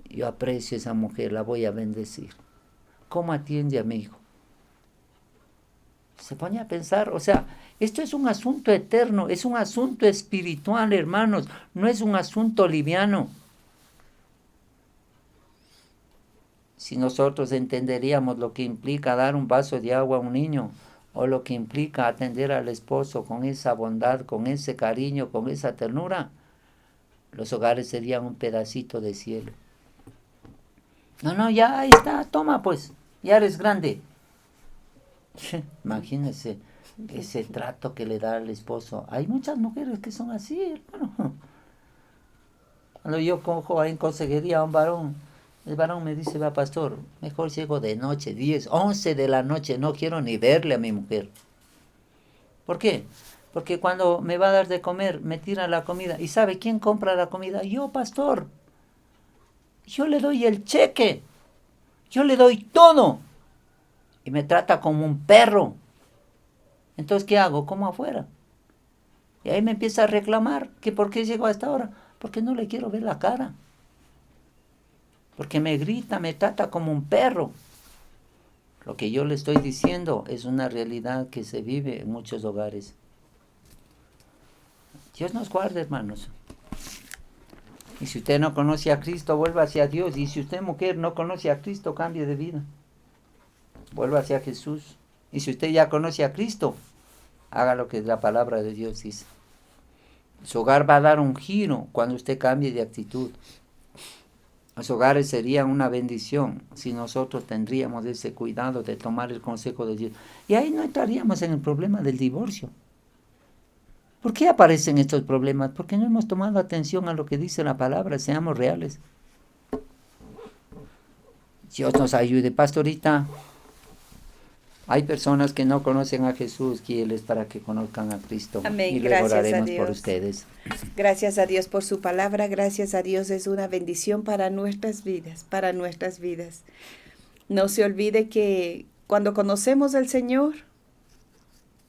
yo aprecio a esa mujer, la voy a bendecir. ¿Cómo atiende a mi hijo? Se pone a pensar, o sea, esto es un asunto eterno, es un asunto espiritual, hermanos, no es un asunto liviano. Si nosotros entenderíamos lo que implica dar un vaso de agua a un niño, o lo que implica atender al esposo con esa bondad, con ese cariño, con esa ternura, los hogares serían un pedacito de cielo. No, ya ahí está, toma pues, ya eres grande. Imagínense ese trato que le da al esposo. Hay muchas mujeres que son así, hermano. Cuando yo cojo en consejería a un varón, el varón me dice, va pastor, mejor llego de noche, 10, 11 de la noche, no quiero ni verle a mi mujer. ¿Por qué? Porque cuando me va a dar de comer, me tira la comida. ¿Y sabe quién compra la comida? Yo, pastor. Yo le doy el cheque. Yo le doy todo. Y me trata como un perro. Entonces, ¿qué hago? Como afuera. Y ahí me empieza a reclamar que por qué llegó a esta hora. Porque no le quiero ver la cara. Porque me grita, me trata como un perro. Lo que yo le estoy diciendo es una realidad que se vive en muchos hogares. Dios nos guarde, hermanos. Y si usted no conoce a Cristo, vuelva hacia Dios. Y si usted, mujer, no conoce a Cristo, cambie de vida. Vuelva hacia Jesús. Y si usted ya conoce a Cristo, haga lo que la palabra de Dios dice. Su hogar va a dar un giro cuando usted cambie de actitud. Los hogares serían una bendición si nosotros tendríamos ese cuidado de tomar el consejo de Dios. Y ahí no entraríamos en el problema del divorcio. ¿Por qué aparecen estos problemas? Porque no hemos tomado atención a lo que dice la palabra, seamos reales. Dios nos ayude, pastorita. Hay personas que no conocen a Jesús, guíeles para que conozcan a Cristo. Amén. Y luego Gracias oraremos a Dios por ustedes. Gracias a Dios por su palabra, gracias a Dios es una bendición para nuestras vidas, para nuestras vidas. No se olvide que cuando conocemos al Señor,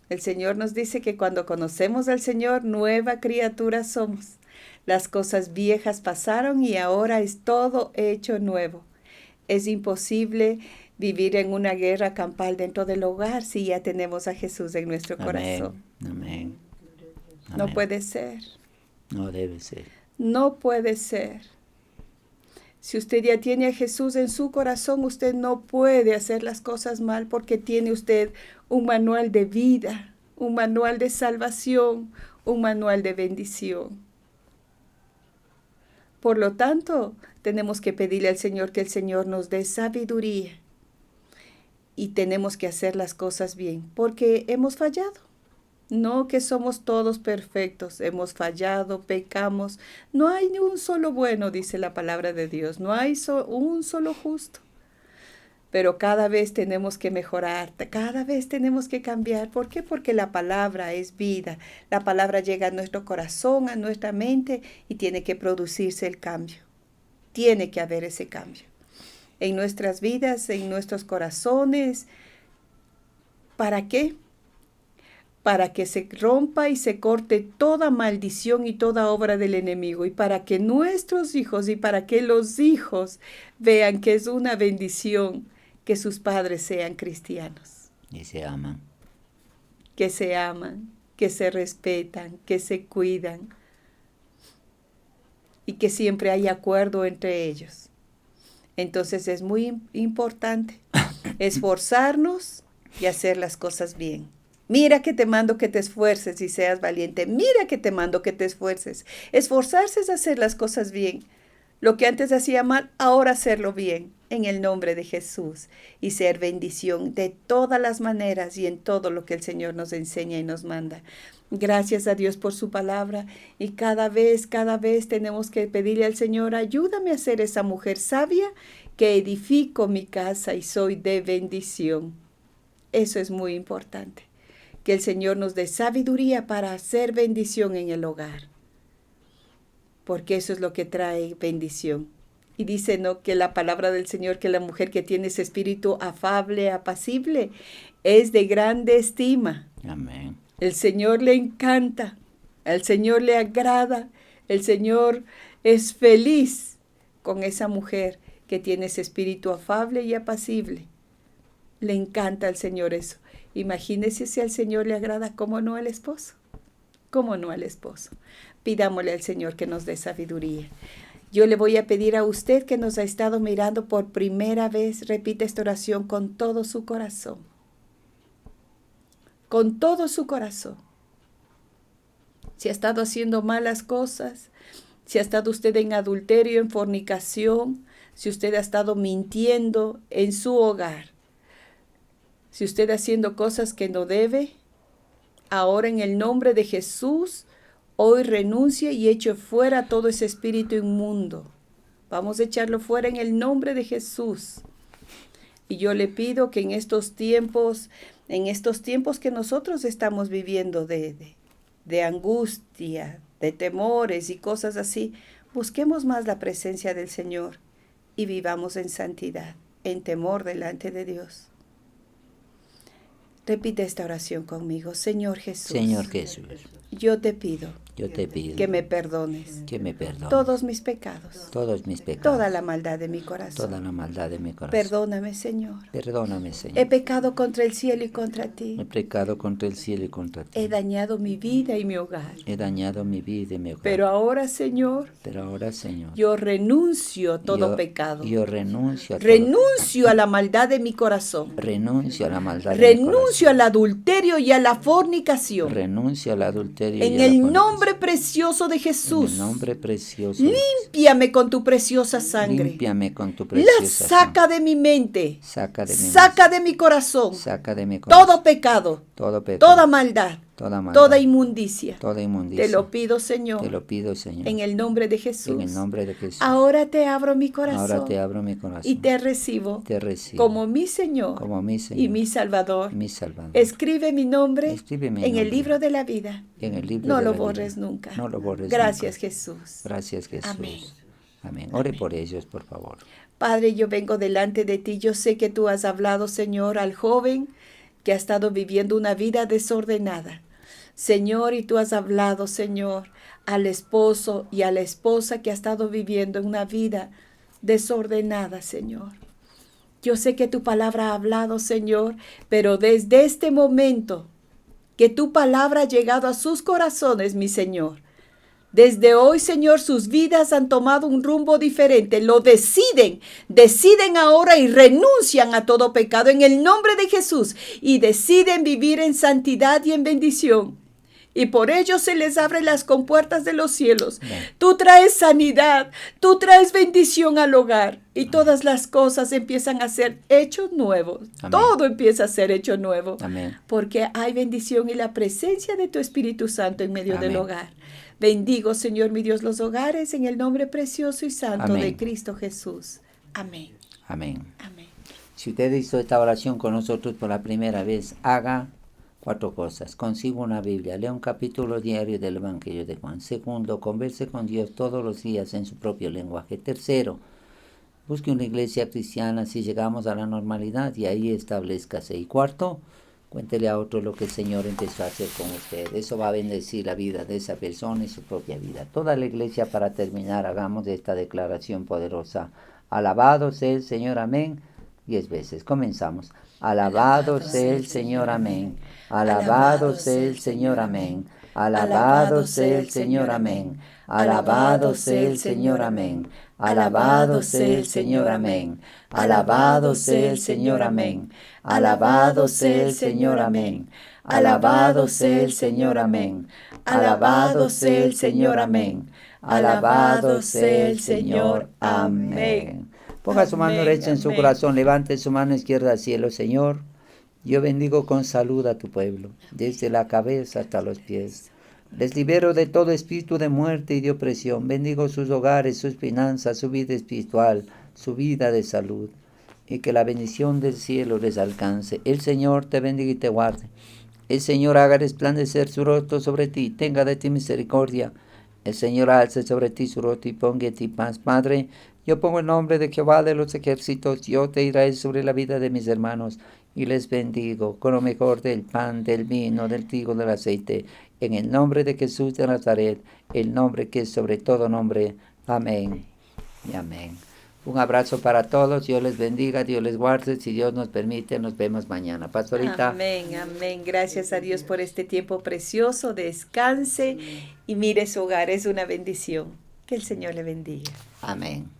el Señor nos dice que cuando conocemos al Señor, nueva criatura somos. Las cosas viejas pasaron y ahora es todo hecho nuevo. Es imposible vivir en una guerra campal dentro del hogar si ya tenemos a Jesús en nuestro corazón. Amén. No puede ser. No debe ser. No puede ser. Si usted ya tiene a Jesús en su corazón, usted no puede hacer las cosas mal porque tiene usted un manual de vida, un manual de salvación, un manual de bendición. Por lo tanto, tenemos que pedirle al Señor que el Señor nos dé sabiduría y tenemos que hacer las cosas bien porque hemos fallado. No que somos todos perfectos, hemos fallado, pecamos. No hay ni un solo bueno, dice la palabra de Dios. No hay un solo justo. Pero cada vez tenemos que mejorar, cada vez tenemos que cambiar. ¿Por qué? Porque la palabra es vida. La palabra llega a nuestro corazón, a nuestra mente y tiene que producirse el cambio. Tiene que haber ese cambio. En nuestras vidas, en nuestros corazones. ¿Para qué? Para que se rompa y se corte toda maldición y toda obra del enemigo, y para que nuestros hijos y para que los hijos vean que es una bendición que sus padres sean cristianos. Y se aman. Que se aman, que se respetan, que se cuidan, y que siempre hay acuerdo entre ellos. Entonces es muy importante esforzarnos y hacer las cosas bien. Mira que te mando que te esfuerces y seas valiente. Mira que te mando que te esfuerces. Esforzarse es hacer las cosas bien. Lo que antes hacía mal, ahora hacerlo bien, en el nombre de Jesús, y ser bendición de todas las maneras y en todo lo que el Señor nos enseña y nos manda. Gracias a Dios por su palabra, y cada vez tenemos que pedirle al Señor, ayúdame a ser esa mujer sabia que edifico mi casa y soy de bendición. Eso es muy importante, que el Señor nos dé sabiduría para hacer bendición en el hogar, porque eso es lo que trae bendición. Y dice, ¿no?, que la palabra del Señor, que la mujer que tiene ese espíritu afable, apacible, es de grande estima. Amén. El Señor le encanta, al Señor le agrada, el Señor es feliz con esa mujer que tiene ese espíritu afable y apacible. Le encanta al Señor eso. Imagínese si al Señor le agrada, ¿cómo no al esposo? ¿Cómo no al esposo? Pidámosle al Señor que nos dé sabiduría. Yo le voy a pedir a usted que nos ha estado mirando por primera vez, repite esta oración con todo su corazón. Con todo su corazón. Si ha estado haciendo malas cosas, si ha estado usted en adulterio, en fornicación, si usted ha estado mintiendo en su hogar, si usted haciendo cosas que no debe, ahora en el nombre de Jesús, hoy renuncie y eche fuera todo ese espíritu inmundo. Vamos a echarlo fuera en el nombre de Jesús. Y yo le pido que en estos tiempos que nosotros estamos viviendo de angustia, de temores y cosas así, busquemos más la presencia del Señor y vivamos en santidad, en temor delante de Dios. Repite esta oración conmigo. Señor Jesús. Señor Jesús, Yo te pido que me perdones me perdones todos mis pecados, todos mis pecados, toda la maldad de mi corazón. toda la maldad de mi corazón. Perdóname, Señor. Perdóname, Señor. He pecado contra el cielo y contra ti. He pecado contra el cielo y contra ti. He dañado mi vida y mi hogar. He dañado mi vida y mi hogar. Pero ahora, Señor, Señor, yo renuncio a todo yo- pecado. Yo renuncio a todo Renuncio a la maldad de mi corazón. renuncio a la maldad de mi corazón. Renuncio al adulterio y a la fornicación. Renuncio al adulterio En y a la el fornicación. nombre precioso de En Jesús. el nombre precioso de Jesús. Límpiame con tu preciosa sangre. Límpiame con tu La preciosa saca de mi mente. Saca de mi Saca de mi corazón Saca de mi corazón. todo pecado, Todo pecado. toda maldad, Toda maldad. toda inmundicia. Toda inmundicia. Te lo pido, Señor, Te lo pido, Señor. en el nombre de Jesús. En el nombre de Jesús. Ahora te abro mi corazón. Ahora te abro mi corazón. Y te recibo Te recibo como mi Señor, como mi Señor y mi Salvador. mi Salvador. Escribe mi nombre Escribe mi en el nombre libro de la vida. en el libro No de lo la vida. borres nunca. No lo borres Gracias, nunca. Jesús. Gracias, Jesús. Amén. Amén. Ore por ellos, por favor. Padre, yo vengo delante de ti. Yo sé que tú has hablado, Señor, al joven que ha estado viviendo una vida desordenada. Señor, y tú has hablado, Señor, al esposo y a la esposa que ha estado viviendo una vida desordenada, Señor. Yo sé que tu palabra ha hablado, Señor, pero desde este momento que tu palabra ha llegado a sus corazones, mi Señor, desde hoy, Señor, sus vidas han tomado un rumbo diferente. Lo deciden ahora y renuncian a todo pecado en el nombre de Jesús y deciden vivir en santidad y en bendición. Y por ello se les abren las compuertas de los cielos. Amén. Tú traes sanidad, tú traes bendición al hogar y todas las cosas empiezan a ser hechos nuevos. Amén. Todo empieza a ser hecho nuevo. Amén. Porque hay bendición y la presencia de tu Espíritu Santo en medio del Amén. hogar. Bendigo, Señor mi Dios, los hogares en el nombre precioso y santo Amén. de Cristo Jesús. Amén. Amén. Amén. Si usted hizo esta oración con nosotros por la primera vez, haga 4 cosas. Consiga una Biblia, lea un capítulo diario del Evangelio de Juan. Segundo, converse con Dios todos los días en su propio lenguaje. Tercero, busque una iglesia cristiana si llegamos a la normalidad y ahí establezcase. Y cuarto, cuéntele a otro lo que el Señor empezó a hacer con usted. Eso va a bendecir la vida de esa persona y su propia vida. Toda la iglesia, para terminar, hagamos esta declaración poderosa. Alabado sea el Señor, amén. 10 veces. Comenzamos. Alabado sea el Señor, amén. Alabado sea el Señor, amén. Alabado sea el Señor, amén. Alabado sea el Señor, amén. Alabado sea el Señor, amén. Alabado sea el Señor, amén. Alabado sea el Señor, amén. Alabado sea el Señor, amén. Alabado sea el Señor, amén. Alabado sea el Señor, amén. Ponga su mano derecha en su corazón, levante su mano izquierda al cielo, Señor. Yo bendigo con salud a tu pueblo, desde la cabeza hasta los pies. Les libero de todo espíritu de muerte y de opresión. Bendigo sus hogares, sus finanzas, su vida espiritual, su vida de salud. Y que la bendición del cielo les alcance. El Señor te bendiga y te guarde. El Señor haga resplandecer su rostro sobre ti, tenga de ti misericordia. El Señor alce sobre ti su rostro y ponga en ti paz. Padre, yo pongo el nombre de Jehová de los ejércitos, Dios de Israel, sobre la vida de mis hermanos, y les bendigo con lo mejor del pan, del vino, del trigo, del aceite, en el nombre de Jesús de Nazaret, el nombre que es sobre todo nombre. Amén y amén. Un abrazo para todos, Dios les bendiga, Dios les guarde, si Dios nos permite, nos vemos mañana. Pastorita. Amén, amén. Gracias a Dios por este tiempo precioso. Descanse y mire su hogar, es una bendición. Que el Señor le bendiga. Amén.